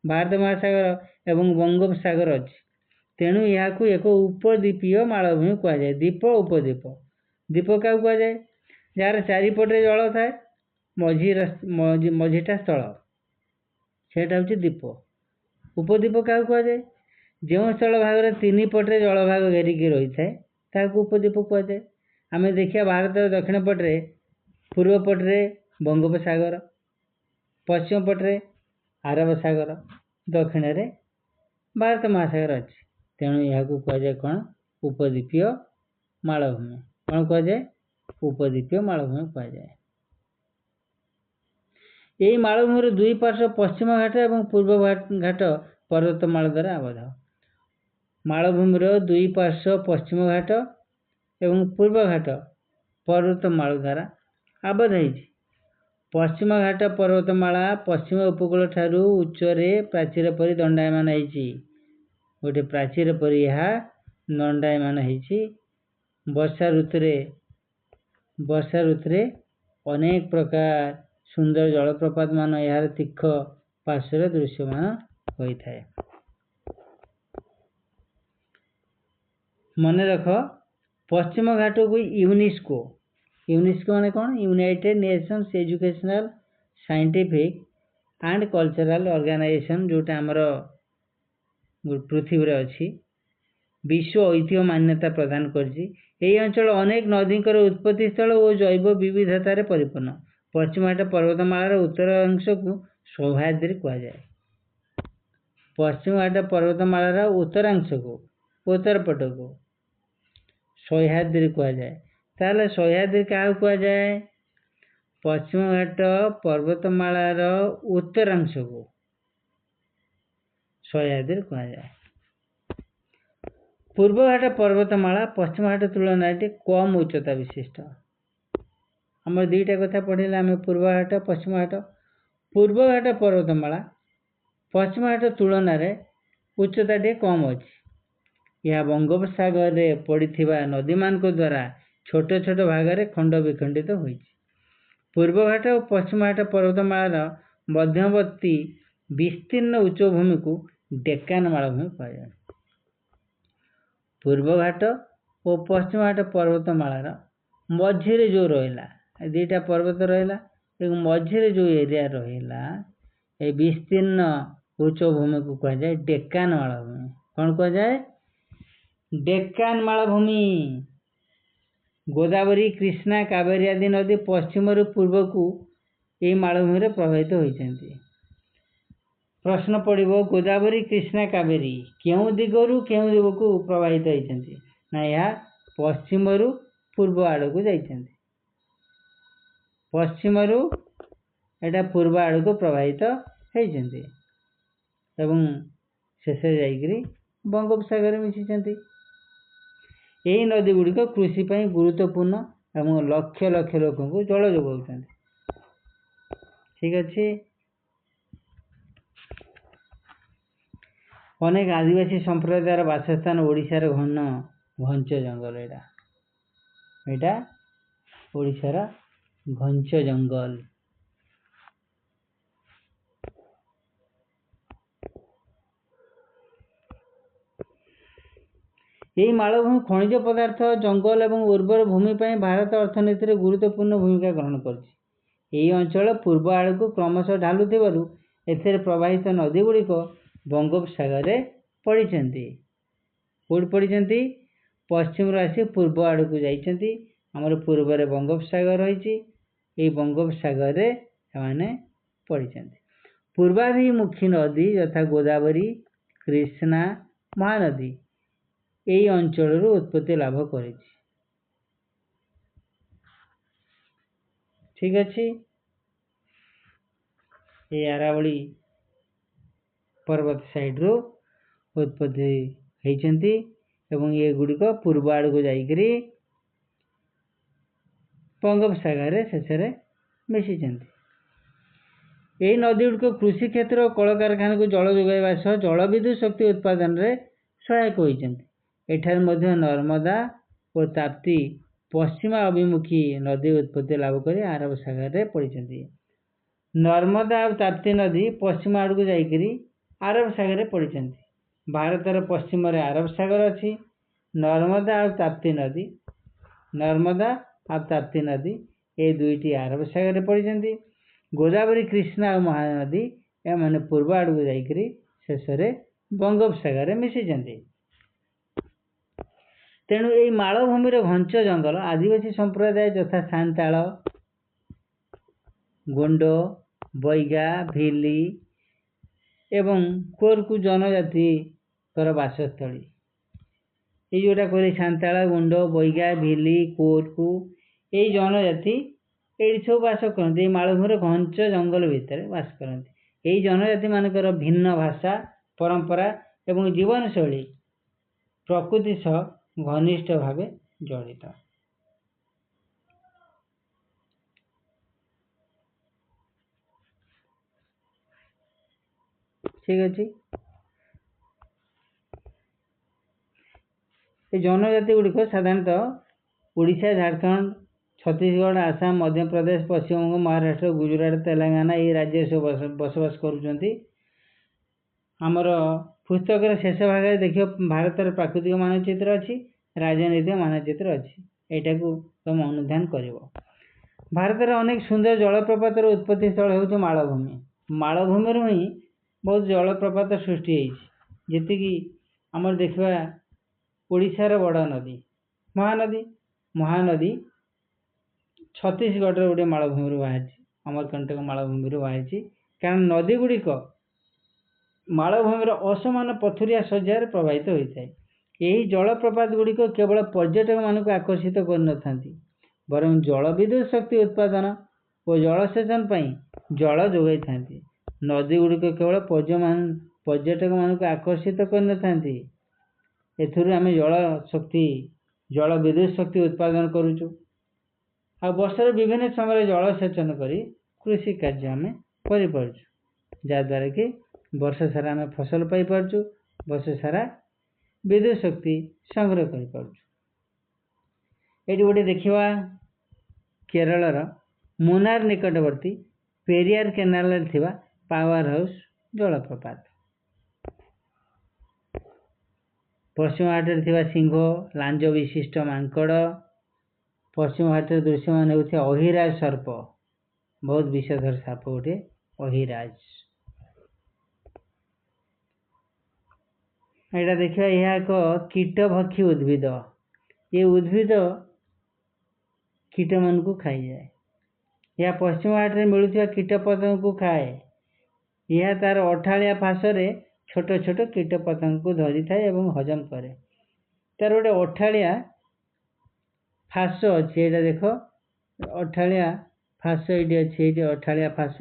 भारत महासागर एवं बंगोपसागर अच्छी। तेणु यहाँ एक उपद्वीपीय मालभूमि कहुए। द्वीप उपद्वीप द्वीप क्या कहुए? जार चारिपटे जल थाए मझीटा स्थल सेटा हूँ द्वीप। उपद्वीप क्या कहुए? जो स्थल भाग में 3 पटे जल भाग घेरिक रही है उपद्वीप कहुए। आम देखिए भारत दक्षिण पटे पूर्व पटे बंगोपसागर पश्चिम पटे आरब सागर दक्षिण में भारत महासागर अच्छी। तेणु यहाँ कहुए कौन? उपद्वीपीय मालभूमि। कौन कहुए? उपद्वीपीय मालभूमि कहुए। यही मालभूमि 2 पार्श्व पश्चिम घाट और पूर्व घाट पर्वतमाला द्वारा आबद्ध। मालभूमि 2 पार्श्व पश्चिम घाट एवं पूर्व घाट पर्वतमाला द्वारा आबद्ध है। पश्चिम घाट पर्वतमाला पश्चिम उपकूल ठारू उच्चरे प्राचीर परी दंडायमान है। गोटे प्राचीर परी यह दंडायमान है। वर्षा ऋतु अनेक प्रकार सुंदर जलप्रपात मान यार तीख पार्श्व दृश्यमान होता है। मन रख पश्चिम घाट को यूनेस्को माने कौन? United Nations Educational Scientific and Cultural Organization जोटा आमर पृथ्वी अच्छी विश्व ऐतिह्य मान्यता प्रदान कर। अंचल अनेक नदी उत्पत्ति स्थल और जैव विविधतार परिपूर्ण। पश्चिम घाट पर्वतमालार उत्तर अंश को सह्याद्री कहुए। पश्चिम घाट पर्वतमालार उत्तरांश को उत्तर पट को सह्याद्री कहुए। ताहले सह्याद्री क्या कहुए? पश्चिम घाट पर्वतमालार उत्तरांश को सह्याद्री कहुए। ପୂର୍ବଘାଟ ପର୍ବତମାଳା ପଶ୍ଚିମଘାଟ ତୁଳନାରେ କମ୍ ଉଚ୍ଚତା ବିଶିଷ୍ଟ। ଆମର ଦୁଇଟା କଥା ପଢ଼ିଲେ ଆମେ ପୂର୍ବଘାଟ ପଶ୍ଚିମଘାଟ। ପୂର୍ବଘାଟ ପର୍ବତମାଳା ପଶ୍ଚିମଘାଟ ତୁଳନାରେ ଉଚ୍ଚତା ଟିକେ କମ୍ ଅଛି। ଏହା ବଙ୍ଗୋପସାଗରରେ ପଡ଼ିଥିବା ନଦୀମାନଙ୍କ ଦ୍ୱାରା ଛୋଟ ଛୋଟ ଭାଗରେ ଖଣ୍ଡ ବିଖଣ୍ଡିତ ହୋଇଛି। ପୂର୍ବଘାଟ ଓ ପଶ୍ଚିମଘାଟ ପର୍ବତମାଳାର ମଧ୍ୟବର୍ତ୍ତୀ ବିସ୍ତୀର୍ଣ୍ଣ ଉଚ୍ଚଭୂମିକୁ ଡେକାନ ମାଳଭୂମି କୁହାଯାଏ। ପୂର୍ବଘାଟ ଓ ପଶ୍ଚିମଘାଟ ପର୍ବତମାଳାର ମଝିରେ ଯେଉଁ ରହିଲା, ଦୁଇଟା ପର୍ବତ ରହିଲା ଏବଂ ମଝିରେ ଯେଉଁ ଏରିଆ ରହିଲା, ଏ ବିସ୍ତୀର୍ଣ୍ଣ ଉଚ୍ଚଭୂମିକୁ କୁହାଯାଏ ଡେକାନ ମାଳଭୂମି। କ'ଣ କୁହାଯାଏ? ଡେକାନ ମାଳଭୂମି। ଗୋଦାବରୀ, କୃଷ୍ଣା, କାବେରୀ ଆଦି ନଦୀ ପଶ୍ଚିମରୁ ପୂର୍ବକୁ ଏହି ମାଳଭୂମିରେ ପ୍ରବାହିତ ହୋଇଛନ୍ତି। ପ୍ରଶ୍ନ ପଡ଼ିବ, ଗୋଦାବରୀ, କୃଷ୍ଣା, କାବେରୀ କେଉଁ ଦିଗରୁ କେଉଁ ଦିଗକୁ ପ୍ରବାହିତ ହୋଇଛନ୍ତି? ନା, ଏହା ପଶ୍ଚିମରୁ ପୂର୍ବ ଆଡ଼କୁ ଯାଇଛନ୍ତି। ପଶ୍ଚିମରୁ ଏଇଟା ପୂର୍ବ ଆଡ଼କୁ ପ୍ରବାହିତ ହୋଇଛନ୍ତି ଏବଂ ଶେଷରେ ଯାଇକରି ବଙ୍ଗୋପସାଗରରେ ମିଶିଛନ୍ତି। ଏହି ନଦୀ ଗୁଡ଼ିକ କୃଷି ପାଇଁ ଗୁରୁତ୍ୱପୂର୍ଣ୍ଣ ଏବଂ ଲକ୍ଷ ଲକ୍ଷ ଲୋକଙ୍କୁ ଜଳ ଯୋଗାଉଛନ୍ତି। ଠିକ୍ ଅଛି। ଅନେକ ଆଦିବାସୀ ସମ୍ପ୍ରଦାୟର ବାସସ୍ଥାନ ଓଡ଼ିଶାର ଘଞ୍ଚ ଜଙ୍ଗଲ। ଏଇଟା ଓଡ଼ିଶାର ଘଞ୍ଚ ଜଙ୍ଗଲ। ଏହି ମାଳଭୂମି ଖଣିଜ ପଦାର୍ଥ, ଜଙ୍ଗଲ ଏବଂ ଉର୍ବର ଭୂମି ପାଇଁ ଭାରତ ଅର୍ଥନୀତିରେ ଗୁରୁତ୍ୱପୂର୍ଣ୍ଣ ଭୂମିକା ଗ୍ରହଣ କରୁଛି। ଏହି ଅଞ୍ଚଳ ପୂର୍ବ ଆଡ଼କୁ କ୍ରମଶଃ ଢାଲୁଥିବାରୁ ଏଥିରେ ପ୍ରବାହିତ ନଦୀ ଗୁଡ଼ିକ ବଙ୍ଗୋପସାଗରରେ ପଡ଼ିଛନ୍ତି। କେଉଁଠି ପଡ଼ିଛନ୍ତି? ପଶ୍ଚିମରୁ ଆସି ପୂର୍ବ ଆଡ଼କୁ ଯାଇଛନ୍ତି। ଆମର ପୂର୍ବରେ ବଙ୍ଗୋପସାଗର ରହିଛି, ଏହି ବଙ୍ଗୋପସାଗରରେ ସେମାନେ ପଡ଼ିଛନ୍ତି। ପୂର୍ବାଭିମୁଖୀ ନଦୀ ଯଥା ଗୋଦାବରୀ, କୃଷ୍ଣା, ମହାନଦୀ ଏହି ଅଞ୍ଚଳରୁ ଉତ୍ପତ୍ତି ଲାଭ କରିଛି। ଠିକ୍ ଅଛି। এই ଆରାବଳୀ ପର୍ବତ ସାଇଡ଼ରୁ ଉତ୍ପତ୍ତି ହୋଇଛନ୍ତି ଏବଂ ଏଗୁଡ଼ିକ ପୂର୍ବ ଆଡ଼କୁ ଯାଇକରି ବଙ୍ଗୋପସାଗରରେ ଶେଷରେ ମିଶିଛନ୍ତି। ଏହି ନଦୀଗୁଡ଼ିକ କୃଷି କ୍ଷେତ୍ର ଓ କଳକାରଖାନାକୁ ଜଳ ଯୋଗାଇବା ସହ ଜଳବିଦ୍ୟୁତ ଶକ୍ତି ଉତ୍ପାଦନରେ ସହାୟକ ହୋଇଛନ୍ତି। ଏଠାରେ ମଧ୍ୟ ନର୍ମଦା ଓ ତାପ୍ତି ପଶ୍ଚିମ ଅଭିମୁଖୀ ନଦୀ ଉତ୍ପତ୍ତି ଲାଭ କରି ଆରବ ସାଗରରେ ପଡ଼ିଛନ୍ତି। ନର୍ମଦା ଆଉ ତାପ୍ତି ନଦୀ ପଶ୍ଚିମ ଆଡ଼କୁ ଯାଇକରି ଆରବ ସାଗରରେ ପଡ଼ିଛନ୍ତି। ଭାରତର ପଶ୍ଚିମରେ ଆରବ ସାଗର ଅଛି। ନର୍ମଦା ଆଉ ତାପ୍ତି ନଦୀ ଏ ଦୁଇଟି ଆରବ ସାଗରରେ ପଡ଼ିଛନ୍ତି। ଗୋଦାବରୀ, କୃଷ୍ଣା ଆଉ ମହାନଦୀ ଏମାନେ ପୂର୍ବ ଆଡ଼କୁ ଯାଇକରି ଶେଷରେ ବଙ୍ଗୋପସାଗରରେ ମିଶିଛନ୍ତି। ତେଣୁ ଏହି ମାଳଭୂମିର ଘଞ୍ଚ ଜଙ୍ଗଲ ଆଦିବାସୀ ସମ୍ପ୍ରଦାୟ ଯଥା ସାନ୍ତାଳ, ଗୋଣ୍ଡ, ବୈଗା, ଭିଲି ଏବଂ କୋରକୁ ଜନଜାତିଙ୍କର ବାସସ୍ଥଳୀ। এই ଯେଉଁଟା କହିଲେ ସାନ୍ତାଳ, ଗୋଣ୍ଡ, ବୈଗା, ଭିଲି, କୋରକୁ এই ଜନଜାତି ଏଇଠି ସବୁ ବାସ କରନ୍ତି। এই ମାଳଭୂମିର ଘଞ୍ଚ ଜଙ୍ଗଲ ଭିତରେ ବାସ କରନ୍ତି। এই ଜନଜାତି ମାନଙ୍କର ଭିନ୍ନ ଭାଷା, ପରମ୍ପରା ଏବଂ ଜୀବନଶୈଳୀ ପ୍ରକୃତି ସହ ଘନିଷ୍ଠ ଭାବେ ଜଡ଼ିତ। ଠିକ୍ ଅଛି। এই ଜନଜାତି ଗୁଡ଼ିକ ସାଧାରଣତଃ ଓଡ଼ିଶା, ଝାଡ଼ଖଣ୍ଡ, ଛତିଶଗଡ଼, ଆସାମ, ମଧ୍ୟପ୍ରଦେଶ, ପଶ୍ଚିମବଙ୍ଗ, ମହାରାଷ୍ଟ୍ର, ଗୁଜୁରାଟ, ତେଲେଙ୍ଗାନା ଏହି ରାଜ୍ୟରେ ସବୁ ବସବାସ କରୁଛନ୍ତି। ଆମର ପୁସ୍ତକର ଶେଷ ଭାଗରେ ଦେଖିବ ଭାରତର ପ୍ରାକୃତିକ ମାନଚିତ୍ର ଅଛି, ରାଜନୈତିକ ମାନଚିତ୍ର ଅଛି। ଏଇଟାକୁ ତୁମେ ଅନୁଧ୍ୟାନ କରିବ। ଭାରତରେ ଅନେକ ସୁନ୍ଦର ଜଳପ୍ରପାତର ଉତ୍ପତ୍ତି ସ୍ଥଳ ହେଉଛି ମାଳଭୂମି। ମାଳଭୂମିରୁ ହିଁ ବହୁତ ଜଳପ୍ରପାତ ସୃଷ୍ଟି ହୋଇଛି। ଯେତିକି ଆମର ଦେଖିବା ଓଡ଼ିଶାର ବଡ଼ ନଦୀ ମହାନଦୀ ଛତିଶଗଡ଼ର ଗୋଟିଏ ମାଳଭୂମିରୁ ବାହାରିଛି, ଅମରକଣ୍ଟକ ମାଳଭୂମିରୁ ବାହାରିଛି। କାରଣ ନଦୀ ଗୁଡ଼ିକ ମାଳଭୂମିର ଅସମାନ ପଥୁରିଆ ଶଯ୍ୟାରେ ପ୍ରବାହିତ ହୋଇଥାଏ। ଏହି ଜଳପ୍ରପାତ ଗୁଡ଼ିକ କେବଳ ପର୍ଯ୍ୟଟକମାନଙ୍କୁ ଆକର୍ଷିତ କରିନଥାନ୍ତି, ବରଂ ଜଳବିଦ୍ୟୁତ ଶକ୍ତି ଉତ୍ପାଦନ ଓ ଜଳସେଚନ ପାଇଁ ଜଳ ଯୋଗାଇଥାନ୍ତି। ନଦୀ ଗୁଡ଼ିକ କେବଳ ପର୍ଯ୍ୟଟକମାନଙ୍କୁ ଆକର୍ଷିତ କରିନଥାନ୍ତି, एथुरु आमे जल विद्युत शक्ति उत्पादन करूचु। आ वर्षर विभिन्न समय जलसेचन करी कृषि कार्य आमे करि पारुचु, जहाँद्वारा कि वर्ष सारा आमे फसल पाई पारुचु, वर्ष सारा विद्युत शक्ति संग्रह करि पारुचु। एटी गोटे देखिवा केरलर मुनार निकटवर्ती पेरियार केनाल थिबा पावर हाउस जलप्रपात। पश्चिम घाटे थिबा सिंह, लांज विशिष्ट मांकड़, पश्चिम घाटे दृश्यमान होउथिबा अहिराज सर्प, बहुत विषधर साप गोटे अहिराज। एटा देखिए यह एक कीटभक्षी उद्भिद। ये उद्भिद कीट मन को खाई जाए। यह पश्चिम घाट में मिलुथिबा कीटपतंग को खाए। यह तार अठालिया फासरे छोट छोट कीटपतंग को धरी थाए एवं हजम करे। तार गोटे अठालिया फास अच्छी, एटा देख अठालिया फास ये अच्छी, ये अठालिया फास।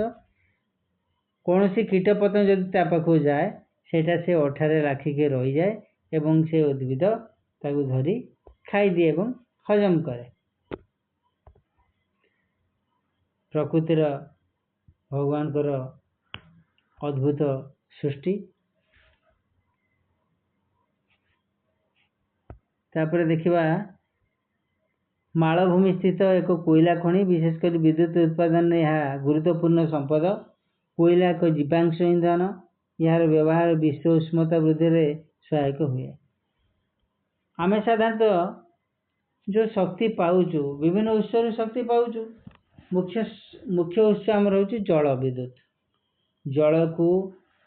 कौन सी कीटपतंग जदि ता पाखु जाए सेटा से अठारे लाखिके रही जाए एवं से उद्भिद ताकू धरी खाई दिए एवं हजम करे। प्रकृतिर भगवान कर अद्भुत सृष्टि। तापर देखिबा मालभूमि स्थित एक कोयला खनि, विशेषकर विद्युत उत्पादन में यह गुरुत्वपूर्ण संपद। कोयला एक जीवांश ईंधन, यार व्यवहार विश्व उष्णता वृद्धि में सहायक हुए। आम साधारणतः जो शक्ति पाऊचु विभिन्न उत्सर शक्ति पाऊचु, मुख्य उत्स आम हूँ जल विद्युत। जल को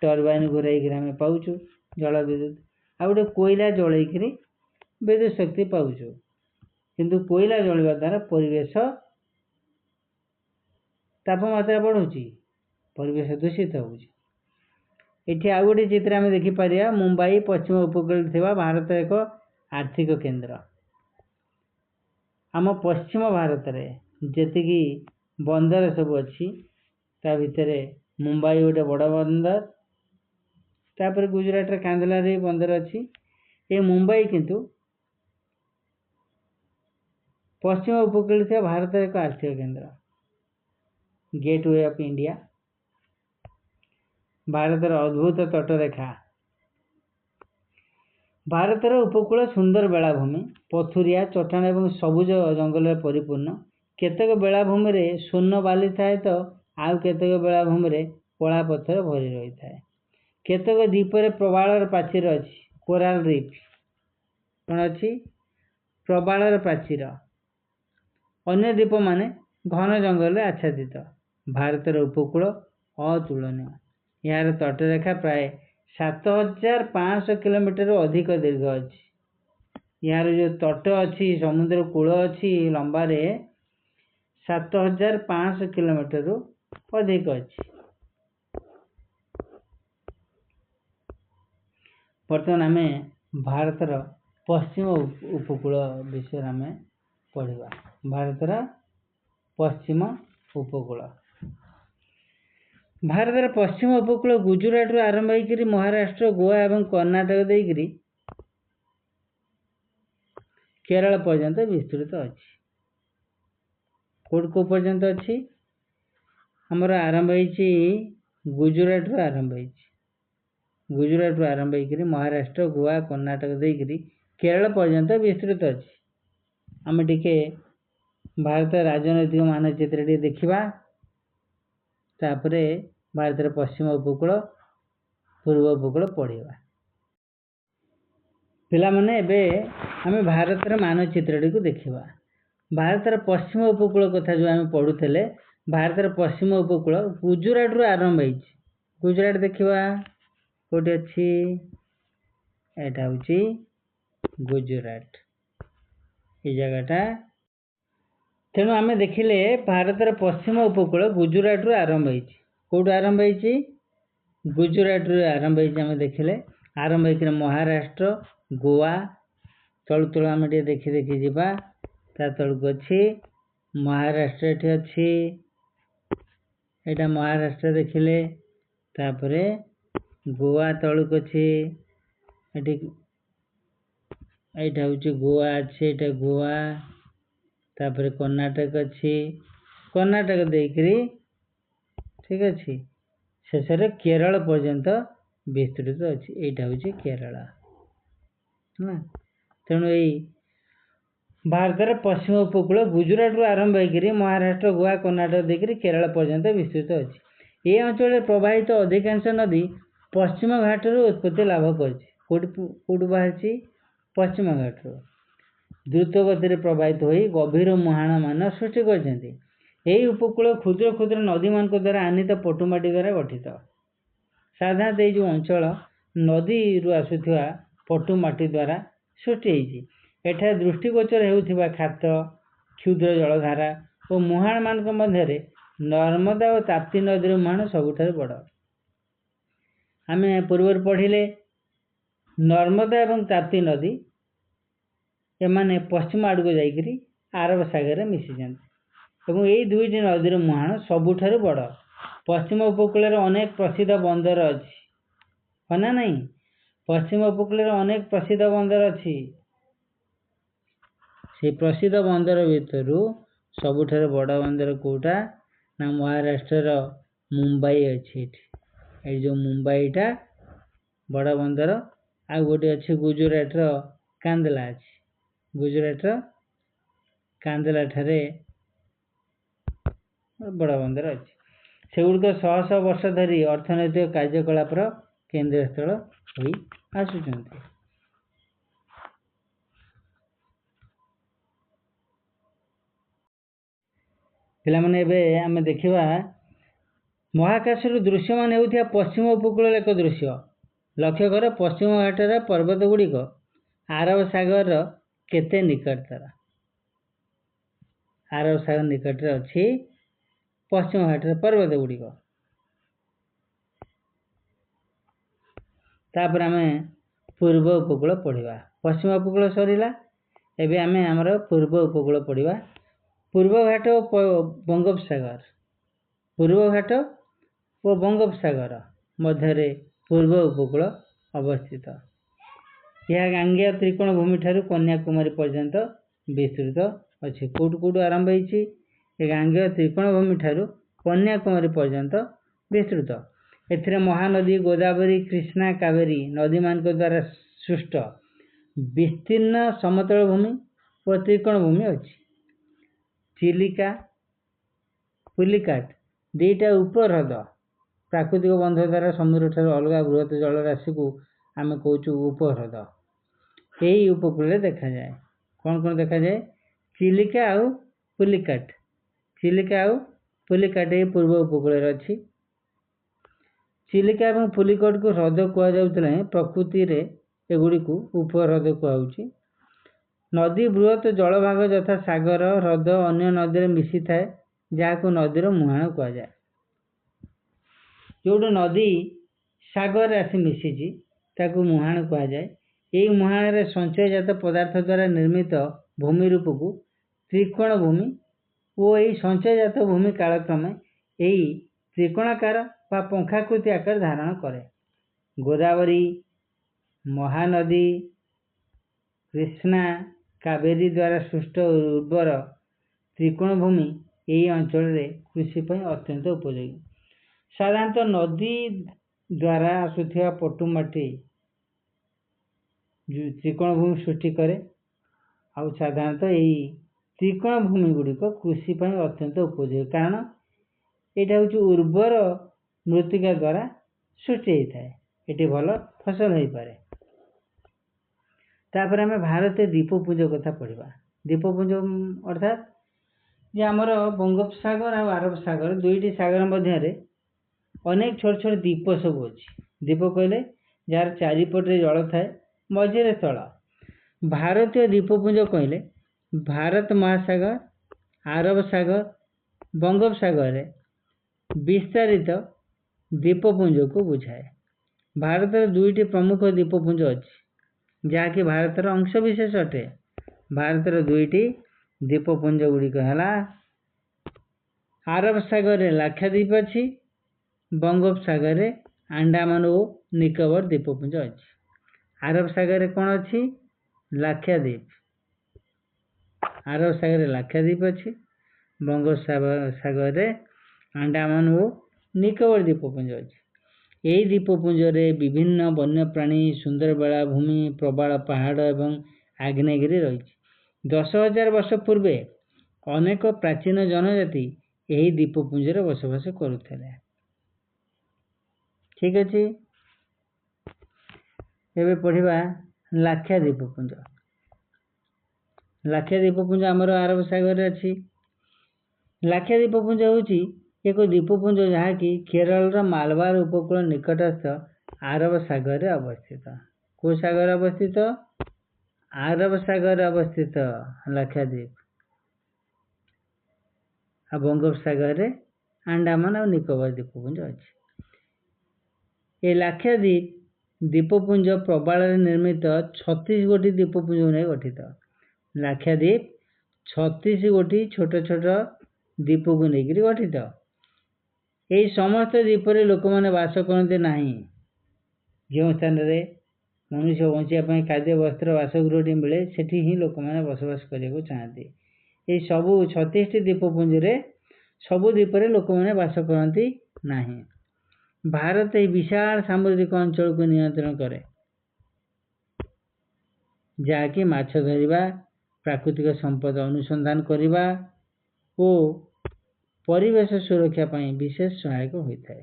टर्बाइन घुराई आम पाऊचु जल विद्युत। आ गोटे कोयला जलैक विद्युत शक्ति पाऊचु, किंतु कोयला जलवा द्वारा परिवेश तापमात्रा बढ़ुची, परिवेश दूषित होउची। एठी आ गोटे चित्र आम देखिपर मुंबई पश्चिम उपकूल थिबा भारत एक आर्थिक केंद्र। आम पश्चिम भारत में जेतिकी बंदर सब अच्छी ता भितर मुंबई गोटे बड़ बंदर, तापर गुजरात रे कांदला रे बंदर अच्छी। ये मुंबई किंतु पश्चिम उपकूल थिबा भारत एक आर्थिक केंद्र, गेटवे ऑफ इंडिया। भारतर अद्भुत तटरेखा। भारतर उपकूल सुंदर बेलाभूमि, पथुरिया चट्टान एवं सबुज जंगल परिपूर्ण। केतक बेलाभूमि रे शून्य बाली थाए तो आउ केतक बेलाभूमि रे कला पत्थर भरी रही थाए। केतक द्वीपर प्रबालर प्राचीर अच्छी, कोराल रीफ कौन अच्छी प्रबालर प्राचीर। अन्य द्वीप माने घन जंगल आच्छादित। भारतर उपकूल अतुलनीय। यार तटरेखा प्राय 7500 किलोमीटर अधिक दीर्घ अच्छी। यार जो तट अच्छी समुद्र कूल अच्छी लंबारे 7500 किलोमीटर अधिक अच्छी। बर्तमान आम भारतर पश्चिम उपकूल विषय आम पढ़ा। भारतर पश्चिम उपकूल, भारतर पश्चिम उपकूल गुजरात रू आरंभ होकर महाराष्ट्र, गोवा एवं कर्णाटक देकर केरल पर्यंत विस्तृत अच्छी। को पर्यंत अच्छी आमर आरंभ होती गुजरात रू आरंभ होती। गुजरात रू आरंभ होकर महाराष्ट्र, गोवा, कर्णाटक देकर केरल पर्यंत विस्तृत अच्छी। आम टिके भारत राजनैतिक मानचित्र देखा, तापरे भारतर पश्चिम उपकूल पूर्व उपकूल पढ़ा। पिला माने एबे आम भारतर मानचित्र को देखा। भारतर पश्चिम उपकूल कथा जो आम पढ़ुले, भारतर पश्चिम उपकूल गुजरात रू आरंभ होती। गुजरात देखा कौटे अच्छी, एटा हूँ गुजरात ये जगहटा। तेणु आम देखिले भारतर पश्चिम उपकूल गुजरात रू आरंभ होती। कौटू आरंभ होती? गुजरात रू आरंभ होती। आम देखिले आरंभ होकर महाराष्ट्र, गोवा तलु तलु आम देखी देखी जावा। ता तलुक अच्छी महाराष्ट्र एठी अच्छी, एटा महाराष्ट्र देखिले। तापरे गोवा तलुक अच्छी, एठी ଏଇଟା ହେଉଛି ଗୋଆ ଅଛି, ଏଇଟା ଗୋଆ, ତାପରେ କର୍ଣ୍ଣାଟକ ଅଛି, କର୍ଣ୍ଣାଟକ ଦେଇକରି ଠିକ୍ ଅଛି ଶେଷରେ କେରଳ ପର୍ଯ୍ୟନ୍ତ ବିସ୍ତୃତ ଅଛି। ଏଇଟା ହେଉଛି କେରଳ ନା। ତେଣୁ ଏଇ ଭାରତର ପଶ୍ଚିମ ଉପକୂଳ ଗୁଜୁରାଟରୁ ଆରମ୍ଭ ହେଇକରି ମହାରାଷ୍ଟ୍ର, ଗୋଆ, କର୍ଣ୍ଣାଟକ ଦେଇକରି କେରଳ ପର୍ଯ୍ୟନ୍ତ ବିସ୍ତୃତ ଅଛି। ଏ ଅଞ୍ଚଳରେ ପ୍ରବାହିତ ଅଧିକାଂଶ ନଦୀ ପଶ୍ଚିମ ଘାଟରୁ ଉତ୍ପତ୍ତି ଲାଭ କରିଛି। କେଉଁଠୁ ବାହାରିଛି? ପଶ୍ଚିମ ଘାଟରୁ ଦ୍ରୁତ ଗତିରେ ପ୍ରବାହିତ ହୋଇ ଗଭୀର ମୁହାଣ ମାନ ସୃଷ୍ଟି କରିଛନ୍ତି। ଏହି ଉପକୂଳ କ୍ଷୁଦ୍ର କ୍ଷୁଦ୍ର ନଦୀମାନଙ୍କ ଦ୍ୱାରା ଆନିତ ପଟୁମାଟି ଦ୍ୱାରା ଗଠିତ। ସାଧାରଣତଃ ଏଇ ଯେଉଁ ଅଞ୍ଚଳ ନଦୀରୁ ଆସୁଥିବା ପଟୁମାଟି ଦ୍ୱାରା ସୃଷ୍ଟି ହେଇଛି। ଏଠାରେ ଦୃଷ୍ଟିଗୋଚର ହେଉଥିବା ଖାତ, କ୍ଷୁଦ୍ର ଜଳଧାରା ଓ ମୁହାଣ ମାନଙ୍କ ମଧ୍ୟରେ ନର୍ମଦା ଓ ତାପ୍ତି ନଦୀର ମୁହାଣ ସବୁଠାରୁ ବଡ଼। ଆମେ ପୂର୍ବରୁ ପଢ଼ିଲେ ନର୍ମଦା ଏବଂ ତାପ୍ତି ନଦୀ ଏମାନେ ପଶ୍ଚିମ ଆଡ଼କୁ ଯାଇକରି ଆରବ ସାଗରରେ ମିଶିଛନ୍ତି ଏବଂ ଏହି ଦୁଇଟି ନଦୀର ମୁହାଣ ସବୁଠାରୁ ବଡ଼। ପଶ୍ଚିମ ଉପକୂଳରେ ଅନେକ ପ୍ରସିଦ୍ଧ ବନ୍ଦର ଅଛି, ହଁ ନା ନାହିଁ? ପଶ୍ଚିମ ଉପକୂଳରେ ଅନେକ ପ୍ରସିଦ୍ଧ ବନ୍ଦର ଅଛି। ସେଇ ପ୍ରସିଦ୍ଧ ବନ୍ଦର ଭିତରୁ ସବୁଠାରୁ ବଡ଼ ବନ୍ଦର କେଉଁଟା? ନା ମହାରାଷ୍ଟ୍ରର ମୁମ୍ବାଇ ଅଛି। ଏଠି ଏଇ ଯେଉଁ ମୁମ୍ବାଇଟା ବଡ଼ ବନ୍ଦର। ଆଉ ଗୋଟେ ଅଛି ଗୁଜୁରାଟର କାନ୍ଦଲା ଅଛି। ଗୁଜୁରାଟର କାନ୍ଦଲା ଠାରେ ବଡ଼ ବନ୍ଦର ଅଛି। ସେଗୁଡ଼ିକ ଶହ ଶହ ବର୍ଷ ଧରି ଅର୍ଥନୈତିକ କାର୍ଯ୍ୟକଳାପର କେନ୍ଦ୍ରସ୍ଥଳ ହୋଇ ଆସୁଛନ୍ତି। ପିଲାମାନେ ଏବେ ଆମେ ଦେଖିବା ମହାକାଶରୁ ଦୃଶ୍ୟମାନ ହେଉଥିବା ପଶ୍ଚିମ ଉପକୂଳର ଏକ ଦୃଶ୍ୟ। ଲକ୍ଷ୍ୟ କର ପଶ୍ଚିମ ଘାଟର ପର୍ବତ ଗୁଡ଼ିକ ଆରବ ସାଗରର କେତେ ନିକଟତର? ଆରବ ସାଗର ନିକଟରେ ଅଛି ପଶ୍ଚିମ ଘାଟର ପର୍ବତ ଗୁଡ଼ିକ। ତାପରେ ଆମେ ପୂର୍ବ ଉପକୂଳ ପଢ଼ିବା। ପଶ୍ଚିମ ଉପକୂଳ ସରିଲା, ଏବେ ଆମେ ଆମର ପୂର୍ବ ଉପକୂଳ ପଢ଼ିବା। ପୂର୍ବ ଘାଟ ଓ ବଙ୍ଗୋପସାଗର, ପୂର୍ବ ଘାଟ ଓ ବଙ୍ଗୋପସାଗର ମଧ୍ୟରେ ପୂର୍ବ ଉପକୂଳ ଅବସ୍ଥିତ। ଏହା ଗାଙ୍ଗେୟ ତ୍ରିକୋଣ ଭୂମି ଠାରୁ କନ୍ୟାକୁମାରୀ ପର୍ଯ୍ୟନ୍ତ ବିସ୍ତୃତ ଅଛି। କେଉଁଠୁ ଆରମ୍ଭ ହେଇଛି? ଏ ଗାଙ୍ଗେୟ ତ୍ରିକୋଣ ଭୂମି ଠାରୁ କନ୍ୟାକୁମାରୀ ପର୍ଯ୍ୟନ୍ତ ବିସ୍ତୃତ। ଏଥିରେ ମହାନଦୀ ଗୋଦାବରୀ, କୃଷ୍ଣା, କାବେରୀ ନଦୀମାନଙ୍କ ଦ୍ୱାରା ସୃଷ୍ଟ ବିସ୍ତୀର୍ଣ୍ଣ ସମତଳ ଭୂମି ଓ ତ୍ରିକୋଣ ଭୂମି ଅଛି। ଚିଲିକା, ପୁଲିକାଟ ଦୁଇଟା ଉପହ୍ରଦ ପ୍ରାକୃତିକ ବନ୍ଧ ଦ୍ୱାରା ସମୁଦ୍ରଠାରୁ ଅଲଗା ବୃହତ ଜଳରାଶିକୁ ଆମେ କହୁଛୁ ଉପହ୍ରଦ। ଏହି ଉପକୂଳରେ ଦେଖାଯାଏ। କ'ଣ କ'ଣ ଦେଖାଯାଏ? ଚିଲିକା ଆଉ ପୁଲିକାଟ। ଚିଲିକା ଆଉ ପୁଲିକାଟ ଏହି ପୂର୍ବ ଉପକୂଳରେ ଅଛି। ଚିଲିକା ଏବଂ ପୁଲିକାଟକୁ ହ୍ରଦ କୁହାଯାଉଥିଲେ, ପ୍ରକୃତିରେ ଏଗୁଡ଼ିକୁ ଉପହ୍ରଦ କୁହାଯାଉଛି। ନଦୀ ବୃହତ ଜଳଭାଗ ଯଥା ସାଗର, ହ୍ରଦ ଅନ୍ୟ ନଦୀରେ ମିଶିଥାଏ, ଯାହାକୁ ନଦୀର ମୁହାଣ କୁହାଯାଏ। ଯେଉଁଠି ନଦୀ ସାଗରରେ ଆସି ମିଶିଛି ତାକୁ ମୁହାଣ କୁହାଯାଏ। ଏହି ମୁହାଣରେ ସଞ୍ଚୟଜାତ ପଦାର୍ଥ ଦ୍ୱାରା ନିର୍ମିତ ଭୂମି ରୂପକୁ ତ୍ରିକୋଣ ଭୂମି ଓ ଏହି ସଞ୍ଚୟଜାତ ଭୂମି କାଳକ୍ରମେ ଏହି ତ୍ରିକୋଣାକାର ବା ପଙ୍ଖାକୃତି ଆକାର ଧାରଣ କରେ। ଗୋଦାବରୀ, ମହାନଦୀ, କୃଷ୍ଣା, କାବେରୀ ଦ୍ୱାରା ସୃଷ୍ଟ ଉର୍ବର ତ୍ରିକୋଣ ଭୂମି ଏହି ଅଞ୍ଚଳରେ କୃଷି ପାଇଁ ଅତ୍ୟନ୍ତ ଉପଯୋଗୀ। ସାଧାରଣତଃ ନଦୀ ଦ୍ୱାରା ଆସୁଥିବା ପଟୁମାଟି ତ୍ରିକୋଣ ଭୂମି ସୃଷ୍ଟି କରେ। ଆଉ ସାଧାରଣତଃ ଏହି ତ୍ରିକୋଣ ଭୂମି ଗୁଡ଼ିକ କୃଷି ପାଇଁ ଅତ୍ୟନ୍ତ ଉପଯୋଗୀ, କାରଣ ଏଇଟା ହେଉଛି ଉର୍ବର ମୃତ୍ତିକା ଦ୍ୱାରା ସୃଷ୍ଟି ହେଇଥାଏ। ଏଠି ଭଲ ଫସଲ ହେଇପାରେ। ତାପରେ ଆମେ ଭାରତୀୟ ଦ୍ୱୀପପୁଞ୍ଜ କଥା ପଢ଼ିବା। ଦ୍ୱୀପପୁଞ୍ଜ ଅର୍ଥାତ୍ ଯେ ଆମର ବଙ୍ଗୋପସାଗର ଆଉ ଆରବ ସାଗର ଦୁଇଟି ସାଗର ମଧ୍ୟରେ ଅନେକ ଛୋଟ ଛୋଟ ଦ୍ୱୀପ ସବୁ ଅଛି। ଦ୍ୱୀପ କହିଲେ ଯାହାର ଚାରିପଟରେ ଜଳ ଥାଏ, ମଝିରେ ସ୍ଥଳ। ଭାରତୀୟ ଦ୍ୱୀପପୁଞ୍ଜ କହିଲେ ଭାରତ ମହାସାଗର, ଆରବ ସାଗର, ବଙ୍ଗୋପସାଗରରେ ବିସ୍ତାରିତ ଦ୍ୱୀପପୁଞ୍ଜକୁ ବୁଝାଏ। ଭାରତରେ ଦୁଇଟି ପ୍ରମୁଖ ଦ୍ୱୀପପୁଞ୍ଜ ଅଛି, ଯାହାକି ଭାରତର ଅଂଶବିଶେଷ ଅଟେ। ଭାରତର ଦୁଇଟି ଦ୍ୱୀପପୁଞ୍ଜ ଗୁଡ଼ିକ ହେଲା ଆରବ ସାଗରରେ ଲାକ୍ଷାଦ୍ୱୀପ ଅଛି, ବଙ୍ଗୋପସାଗରରେ ଆଣ୍ଡାମାନ ଓ ନିକୋବର ଦ୍ୱୀପପୁଞ୍ଜ ଅଛି। ଆରବ ସାଗରରେ କ'ଣ ଅଛି? ଲାକ୍ଷାଦ୍ୱୀପ, ଆରବ ସାଗରରେ ଲାକ୍ଷାଦ୍ୱୀପ ଅଛି, ବଙ୍ଗୋପସାଗରରେ ଆଣ୍ଡାମାନ ଓ ନିକୋବର ଦ୍ୱୀପପୁଞ୍ଜ ଅଛି। ଏହି ଦ୍ୱୀପପୁଞ୍ଜରେ ବିଭିନ୍ନ ବନ୍ୟପ୍ରାଣୀ, ସୁନ୍ଦର ବେଳାଭୂମି, ପ୍ରବାଳ ପାହାଡ଼ ଏବଂ ଆଗ୍ନେୟଗିରି ରହିଛି। 10,000 ବର୍ଷ ପୂର୍ବେ ଅନେକ ପ୍ରାଚୀନ ଜନଜାତି ଏହି ଦ୍ୱୀପପୁଞ୍ଜରେ ବସବାସ କରୁଥିଲେ। ଠିକ୍ ଅଛି, ଏବେ ପଢ଼ିବା ଲାକ୍ଷାଦ୍ୱୀପପୁଞ୍ଜ। ଲାକ୍ଷାଦ୍ୱୀପପୁଞ୍ଜ ଆମର ଆରବ ସାଗରରେ ଅଛି। ଲାକ୍ଷାଦ୍ୱୀପପୁଞ୍ଜ ହେଉଛି ଏକ ଦ୍ୱୀପପୁଞ୍ଜ ଯାହାକି କେରଳର ମାଲବାର ଉପକୂଳ ନିକଟସ୍ଥ ଆରବ ସାଗରରେ ଅବସ୍ଥିତ। କେଉଁ ସାଗରରେ ଅବସ୍ଥିତ? ଆରବ ସାଗରରେ ଅବସ୍ଥିତ ଲାକ୍ଷାଦ୍ୱୀପ। ଆଉ ବଙ୍ଗୋପସାଗରରେ ଆଣ୍ଡାମାନ ଆଉ ନିକୋବର ଦ୍ୱୀପପୁଞ୍ଜ ଅଛି। ଏ ଲାକ୍ଷାଦ୍ୱୀପ ଦ୍ୱୀପପୁଞ୍ଜ ପ୍ରବାଳରେ ନିର୍ମିତ 36 ଗୋଟି ଦ୍ୱୀପପୁଞ୍ଜକୁ ନେଇ ଗଠିତ। ଲାକ୍ଷାଦ୍ୱୀପ 36 ଗୋଟି ଛୋଟ ଛୋଟ ଦ୍ୱୀପକୁ ନେଇକରି ଗଠିତ। ଏହି ସମସ୍ତ ଦ୍ୱୀପରେ ଲୋକମାନେ ବାସ କରନ୍ତି ନାହିଁ। ଯେଉଁ ସ୍ଥାନରେ ମନୁଷ୍ୟ ବଞ୍ଚିବା ପାଇଁ ଖାଦ୍ୟ, ବସ୍ତ୍ର, ବାସଗୃହଟି ମିଳେ ସେଠି ହିଁ ଲୋକମାନେ ବସବାସ କରିବାକୁ ଚାହାନ୍ତି। ଏହି ସବୁ 36ଟି ଦ୍ୱୀପପୁଞ୍ଜରେ ସବୁ ଦ୍ୱୀପରେ ଲୋକମାନେ ବାସ କରନ୍ତି ନାହିଁ। ଭାରତ ଏହି ବିଶାଳ ସାମୁଦ୍ରିକ ଅଞ୍ଚଳକୁ ନିୟନ୍ତ୍ରଣ କରେ, ଯାହାକି ମାଛ ଧରିବା, ପ୍ରାକୃତିକ ସମ୍ପଦ ଅନୁସନ୍ଧାନ କରିବା ଓ ପରିବେଶ ସୁରକ୍ଷା ପାଇଁ ବିଶେଷ ସହାୟକ ହୋଇଥାଏ।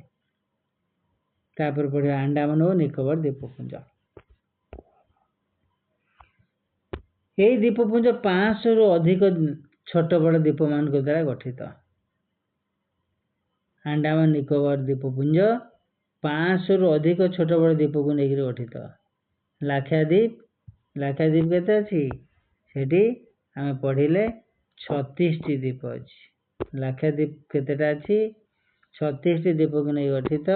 ତାପରେ ପଢ଼ିବା ଆଣ୍ଡାମାନ ଓ ନିକୋବର ଦ୍ୱୀପପୁଞ୍ଜ। ଏହି ଦ୍ୱୀପପୁଞ୍ଜ 500ରୁ ଅଧିକ ଛୋଟ ବଡ଼ ଦ୍ୱୀପମାନଙ୍କ ଦ୍ୱାରା ଗଠିତ। ଆଣ୍ଡାମାନ ନିକୋବର ଦ୍ୱୀପପୁଞ୍ଜ 500ରୁ ଅଧିକ ଛୋଟ ବଡ଼ ଦ୍ୱୀପକୁ ନେଇକରି ଗଠିତ। ଲାକ୍ଷାଦ୍ୱୀପ କେତେ ଅଛି? ସେଠି ଆମେ ପଢ଼ିଲେ 36ଟି ଦ୍ୱୀପ ଅଛି। ଲାକ୍ଷାଦ୍ୱୀପ କେତେଟା ଅଛି? 36ଟି ଦ୍ୱୀପକୁ ନେଇ ଗଠିତ।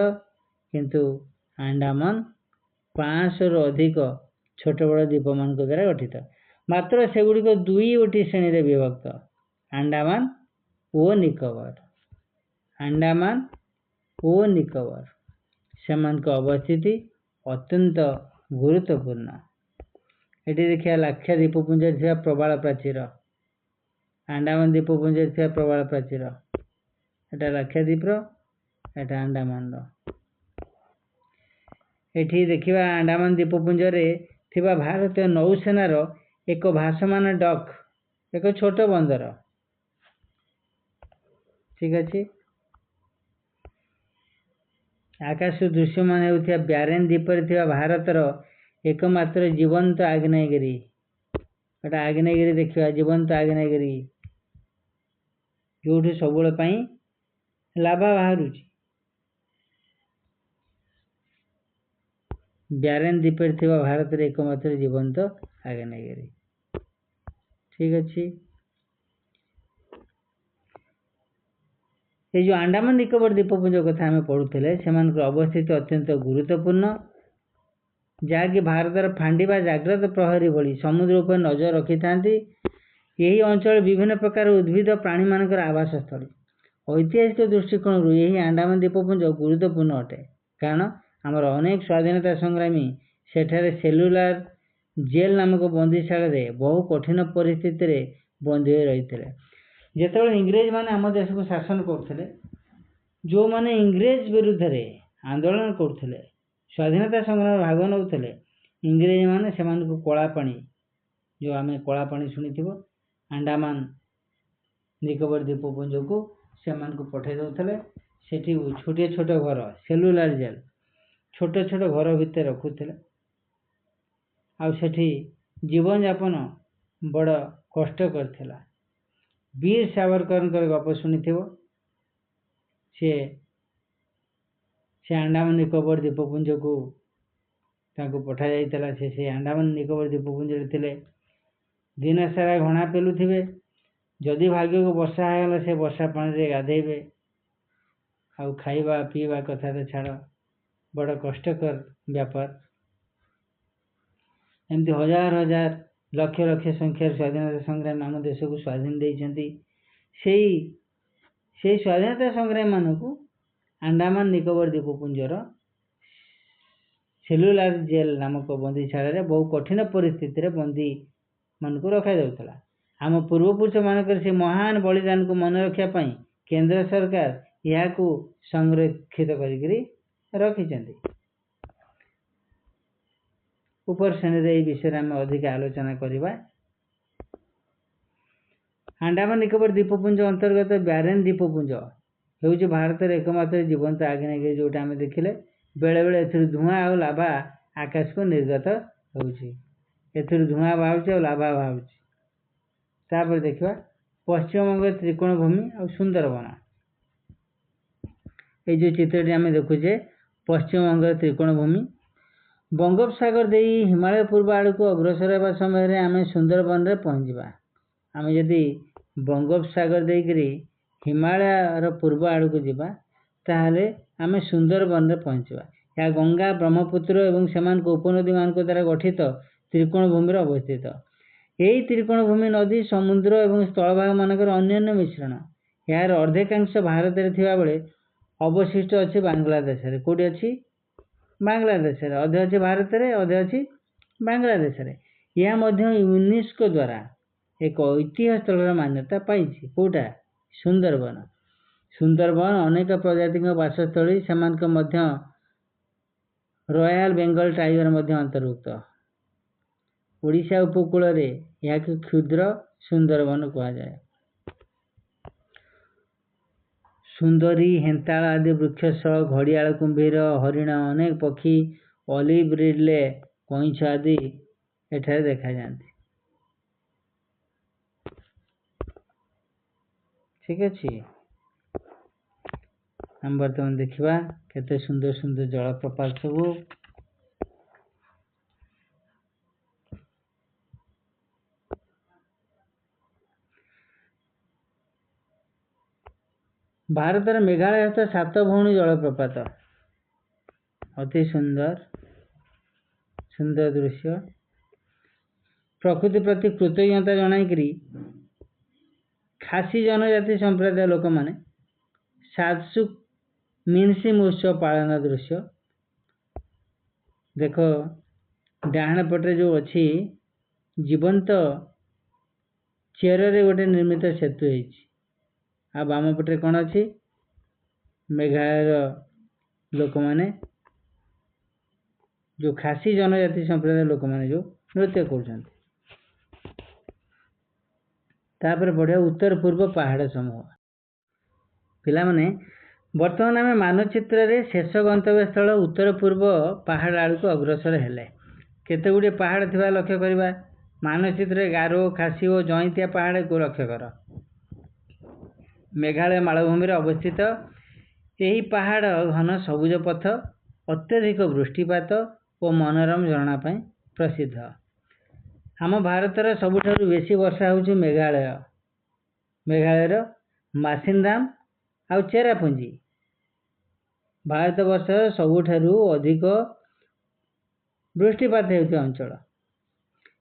କିନ୍ତୁ ଆଣ୍ଡାମାନ 500ରୁ ଅଧିକ ଛୋଟ ବଡ଼ ଦ୍ୱୀପମାନଙ୍କ ଦ୍ୱାରା ଗଠିତ। ମାତ୍ର ସେଗୁଡ଼ିକ ଦୁଇଟି ଶ୍ରେଣୀରେ ବିଭକ୍ତ, ଆଣ୍ଡାମାନ ଓ ନିକୋବର। ଆଣ୍ଡାମାନ ଓ ନିକୋବର, ସେମାନଙ୍କ ଅବସ୍ଥିତି ଅତ୍ୟନ୍ତ ଗୁରୁତ୍ୱପୂର୍ଣ୍ଣ। ଏଠି ଦେଖିବା ଲାକ୍ଷାଦ୍ୱୀପପୁଞ୍ଜରେ ଥିବା ପ୍ରବାଳ ପ୍ରାଚୀର, ଆଣ୍ଡାମାନ ଦ୍ୱୀପପୁଞ୍ଜରେ ଥିବା ପ୍ରବାଳ ପ୍ରାଚୀର। ଏଟା ଲାକ୍ଷାଦ୍ୱୀପର, ଏଟା ଆଣ୍ଡାମାନର। ଏଠି ଦେଖିବା ଆଣ୍ଡାମାନ ଦ୍ୱୀପପୁଞ୍ଜରେ ଥିବା ଭାରତୀୟ ନୌସେନାର ଏକ ଭାସମାନ ଡକ୍, ଏକ ଛୋଟ ବନ୍ଦର। ଠିକ୍ ଅଛି। ଆକାଶରୁ ଦୃଶ୍ୟମାନ ହେଉଥିବା ବ୍ୟାରେନ୍ ଦ୍ୱୀପରେ ଥିବା ଭାରତର ଏକମାତ୍ର ଜୀବନ୍ତ ଆଗ୍ନେୟଗିରି, ଏଟା ଆଗ୍ନେୟଗିରି ଦେଖିବା, ଜୀବନ୍ତ ଆଗ୍ନେୟଗିରି, ଯେଉଁଠି ସବୁବେଳେ ପାଇଁ ଲାଭା ବାହାରୁଛି। ବ୍ୟାରେନ୍ ଦ୍ୱୀପରେ ଥିବା ଭାରତର ଏକମାତ୍ର ଜୀବନ୍ତ ଆଗ୍ନେୟଗିରି। ଠିକ୍ ଅଛି। এই ଯେଉଁ ଆଣ୍ଡାମାନ ନିକୋବର ଦ୍ୱୀପପୁଞ୍ଜ କଥା ଆମେ ପଢ଼ୁଥିଲେ, ସେମାନଙ୍କର ଅବସ୍ଥିତି ଅତ୍ୟନ୍ତ ଗୁରୁତ୍ୱପୂର୍ଣ୍ଣ, ଯାହାକି ଭାରତର ଫାଣ୍ଡି ବା ଜାଗ୍ରତ ପ୍ରହରୀ ଭଳି ସମୁଦ୍ର ଉପରେ ନଜର ରଖିଥାନ୍ତି। ଏହି ଅଞ୍ଚଳ ବିଭିନ୍ନ ପ୍ରକାର ଉଦ୍ଭିଦ ପ୍ରାଣୀମାନଙ୍କର ଆବାସସ୍ଥଳୀ। ଐତିହାସିକ ଦୃଷ୍ଟିକୋଣରୁ ଏହି ଆଣ୍ଡାମାନ ଦ୍ୱୀପପୁଞ୍ଜ ଗୁରୁତ୍ୱପୂର୍ଣ୍ଣ ଅଟେ, କାରଣ ଆମର ଅନେକ ସ୍ୱାଧୀନତା ସଂଗ୍ରାମୀ ସେଠାରେ ସେଲୁଲାର ଜେଲ୍ ନାମକ ବନ୍ଦୀଶାଳାରେ ବହୁ କଠିନ ପରିସ୍ଥିତିରେ ବନ୍ଦୀ ହୋଇ ରହିଥିଲେ। ଯେତେବେଳେ ଇଂରେଜମାନେ ଆମ ଦେଶକୁ ଶାସନ କରୁଥିଲେ, ଯେଉଁମାନେ ଇଂରେଜ ବିରୁଦ୍ଧରେ ଆନ୍ଦୋଳନ କରୁଥିଲେ, ସ୍ୱାଧୀନତା ସଂଗ୍ରାମରେ ଭାଗ ନେଉଥିଲେ, ଇଂରେଜମାନେ ସେମାନଙ୍କୁ କଳାପାଣି, ଯେଉଁ ଆମେ କଳାପାଣି ଶୁଣିଥିବ, ଆଣ୍ଡାମାନ ନିକୋବର ଦ୍ୱୀପପୁଞ୍ଜକୁ ସେମାନଙ୍କୁ ପଠାଇ ଦେଉଥିଲେ। ସେଠି ଛୋଟିଆ ଛୋଟ ଘର, ସେଲୁଲାର ଜେଲ୍, ଛୋଟ ଛୋଟ ଘର ଭିତରେ ରଖୁଥିଲେ। ଆଉ ସେଠି ଜୀବନଯାପନ ବଡ଼ କଷ୍ଟକର ଥିଲା। ବୀର ସାବରକରଙ୍କର ଗପ ଶୁଣିଥିବ, ସେ ଆଣ୍ଡାମାନ ନିକୋବର ଦ୍ୱୀପପୁଞ୍ଜକୁ ତାଙ୍କୁ ପଠାଯାଇଥିଲା। ସେ ଆଣ୍ଡାମାନ ନିକୋବର ଦ୍ୱୀପପୁଞ୍ଜରେ ଥିଲେ। ଦିନସାରା ଘଣା ପେଲୁଥିବେ। ଯଦି ଭାଗ୍ୟକୁ ବର୍ଷା ହୋଇଗଲା, ସେ ବର୍ଷା ପାଣିରେ ଗାଧେଇବେ। ଆଉ ଖାଇବା ପିଇବା କଥା ତ ଛାଡ଼, ବଡ଼ କଷ୍ଟକର ବ୍ୟାପାର। ଏମିତି ହଜାର ହଜାର ଲକ୍ଷ ଲକ୍ଷ ସଂଖ୍ୟାର ସ୍ୱାଧୀନତା ସଂଗ୍ରାମୀ ଆମ ଦେଶକୁ ସ୍ୱାଧୀନ ଦେଇଛନ୍ତି। ସେଇ ସ୍ୱାଧୀନତା ସଂଗ୍ରାମୀମାନଙ୍କୁ ଆଣ୍ଡାମାନ ନିକୋବର ଦ୍ୱୀପପୁଞ୍ଜର सेलुलार जेल नामक बंदीशाला बहु कठिन परिस्थिति रे बंदी मान को रखा जाउथला। आम पूर्वपुरुष मानकर से महान बलिदान को मन रखा केंद्र सरकार यह संरक्षित कर रखिंट। ऊपर श्रेणी विषय में अधिक आलोचना करवा। अंडमान निकोबर द्वीपपुंज अंतर्गत ब्यारेन द्वीपपुंज हूँ भारत एकमात्र जीवंत आग्नेयगिरी जोटा आम देखिले बेले बेले ए धुआं और लाभा आकाश को निर्गत हो धुआं बाहर और लाभा बाहर। देखा पश्चिम बंग त्रिकोण भूमि और सुंदरबन ये जो चित्रटी आम देखुचे पश्चिम बंग त्रिकोण भूमि बंगोपसागर दे हिमालय पूर्व आड़ को अग्रसर होगा समय आम सुंदरबन में पहुँचवा। आम जदि बंगोपसागर देकरी हिमालय पूर्व आड़ को जीवा ताहले आम सुंदरबन में पहुँचवा। यह गंगा ब्रह्मपुत्र और सेमान उपनदी मान द्वारा गठित त्रिकोण भूमि अवस्थित। यही त्रिकोण भूमि नदी समुद्र और स्थलभाग मानक अन्य मिश्रण। यार अर्धेकांश भारत में थिबा बेले अवशिष्ट अच्छी बांग्लादेश रे कोडी अच्छी बांग्लादेश रे अधे अच्छी भारत में अधे अच्छी बांग्लादेश रे। यह मध्य यूनेस्को द्वारा एक ऐतिह्य स्थल मान्यता पाई। कोटा सुंदरबन। सुंदरबन अनेक प्रजाति बासस्थली से रॉयल बेंगल टाइगर अंतर्भुक्त। ओडिशा उपकूल यह क्षुद्र सुंदरबन कहा जाए। सुंदरी हेन्ताल आदि वृक्ष घड़ियाल कुंभीर हरिण अनेक पक्षी ऑलिव रिडले कईछ आदि एठारे देखा जाती। ठीक अच्छे हम बर्तमान देखा केते सुंदर सुंदर जलप्रपात सब। भारत में मेघालय स्थित 7 भौणी जलप्रपात अति सुंदर सुंदर दृश्य। प्रकृति प्रति कृतज्ञता जनाई खासी जनजाति संप्रदाय लोक माने सातसुक मिनसी महोत्सव पालन दृश्य। देख डाहाण पटे जो अच्छी जीवंत चेयर रे गोटे निर्मित सेतु है। बाम पटे कौन अच्छी मेघालय लोक माने जो खासी जनजाति संप्रदाय लोक माने जो नृत्य कर। बढ़िया उत्तर पूर्व पहाड़ समूह पिला माने वर्तमान आम मानचित्र रे शेष गंतव्य स्थल उत्तर पूर्व पहाड़ आड़ को अग्रसर हेले। केते गुड़े पहाड़ थिबा लक्ष्य करवा। मानचित्र गारो खासी और जईंतिया पहाड़ को लक्ष्य कर। मेघालय मालभूमि अवस्थित यही पहाड़ घन सबुज पथ अत्यधिक वृष्टिपात और मनोरम झरणा प्रसिद्ध। आम भारतर सबुठारु बेसी वर्षा होउछि मेघालय। मेघालयर मासिनराम आउ चेरापुंजी भारत वर्ष सबुठारु अधिक वृष्टिपात हेउଥିବା अंचल।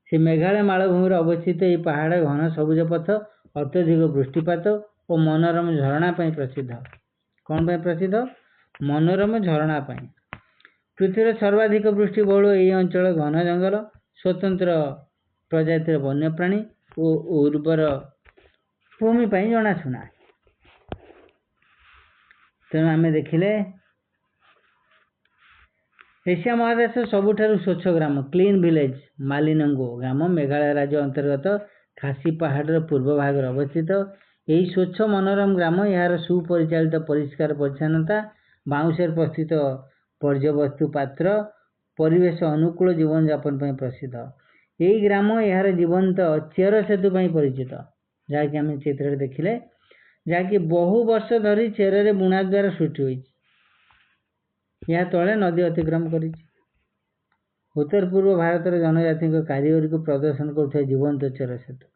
से मेघालय मालभूमि अवस्थित यह पहाड़ घन सबुज पथ अत्यधिक वृष्टिपात और मनोरम झरणा प्रसिद्ध। कौन पर प्रसिद्ध? मनोरम झरणा। पृथ्वी सर्वाधिक वृष्टिबहुल यह अंचल घन जंगल स्वतंत्र प्रजातिर वन्यप्राणी और उर्वर भूमि जनाशुना। तेणु आम देखिले एशिया महादेश सबुठारु स्वच्छ ग्राम क्लीन विलेज मालिनंगो ग्राम मेघालय राज्य अंतर्गत खासी पहाड़ पूर्व भाग अवस्थित। यही स्वच्छ मनोरम ग्राम यार सुपरिचालित परिष्कार परिच्छन्नता बाउंशर प्रस्थित पर्यवस्तु पात्र परिवेश अनुकूल जीवन यापन प्रसिद्ध। यही ग्राम यार जीवंत चेयर सेतु परिचित जहाँकि आम चित्र देखिले जहाँकि बहु वर्ष धरी चेयर बुणा द्वारा सृष्टि होती। यह तले नदी अतिक्रम कर उत्तर पूर्व भारत जनजाति कारीगरी को प्रदर्शन कर जीवंत चेयर सेतु।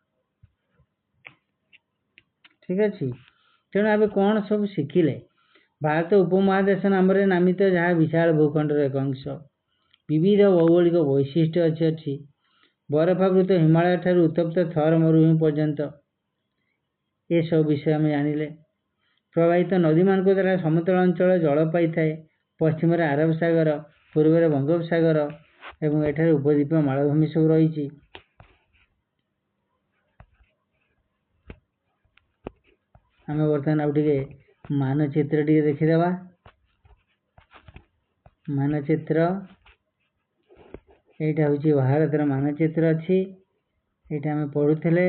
ठीक अच्छे तेणु आम कौन सब शिखिले भारत उपमहादेश नाम नामित जहाँ विशाल भूखंडर एक अंश विविध भौगोलिक वैशिष्ट्य अच्छी बरफावृत हिमालय ठार उत्तप्त थर मरुभूमि पर्यंत ये सब विषय आम जानिले। प्रवाहित नदी मान द्वारा समतल अंचल जल पाई थाए। पश्चिम अरब सागर ପୂର୍ବରେ ବଙ୍ଗୋପସାଗର ଏବଂ ଏଠାରେ ଉପଦ୍ୱୀପୀୟ ମାଳଭୂମି ସବୁ ରହିଛି। ଆମେ ବର୍ତ୍ତମାନ ଆଉ ଟିକେ ମାନଚିତ୍ର ଟିକେ ଦେଖିଦେବା। ମାନଚିତ୍ର ଏଇଟା ହେଉଛି ଭାରତର ମାନଚିତ୍ର ଅଛି। ଏଇଟା ଆମେ ପଢ଼ୁଥିଲେ।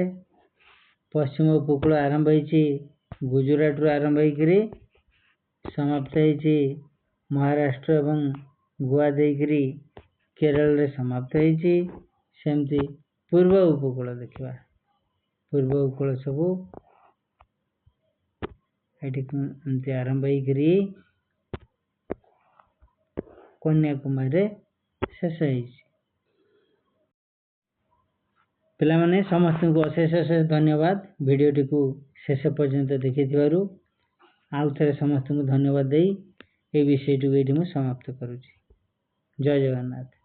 ପଶ୍ଚିମ ଉପକୂଳ ଆରମ୍ଭ ହେଇଛି ଗୁଜୁରାଟରୁ ଆରମ୍ଭ ହେଇକରି ସମାପ୍ତ ହେଇଛି ମହାରାଷ୍ଟ୍ର ଏବଂ ଗୋଆ ଦେଇକରି କେରଳରେ ସମାପ୍ତ ହେଇଛି। ସେମିତି ପୂର୍ବ ଉପକୂଳ ଦେଖିବା। ପୂର୍ବ ଉପକୂଳ ସବୁ ଏଠି ଏମିତି ଆରମ୍ଭ ହେଇକରି କନ୍ୟାକୁମାରୀରେ ଶେଷ ହେଇଛି। ପିଲାମାନେ ସମସ୍ତଙ୍କୁ ଅଶେଷ ଅଶେଷ ଧନ୍ୟବାଦ ଭିଡ଼ିଓଟିକୁ ଶେଷ ପର୍ଯ୍ୟନ୍ତ ଦେଖିଥିବାରୁ। ଆଉ ଥରେ ସମସ୍ତଙ୍କୁ ଧନ୍ୟବାଦ ଦେଇ এই ବିଷୟଟିକୁ ଏଇଠି ମୁଁ ସମାପ୍ତ କରୁଛି। ଜୟ ଜଗନ୍ନାଥ।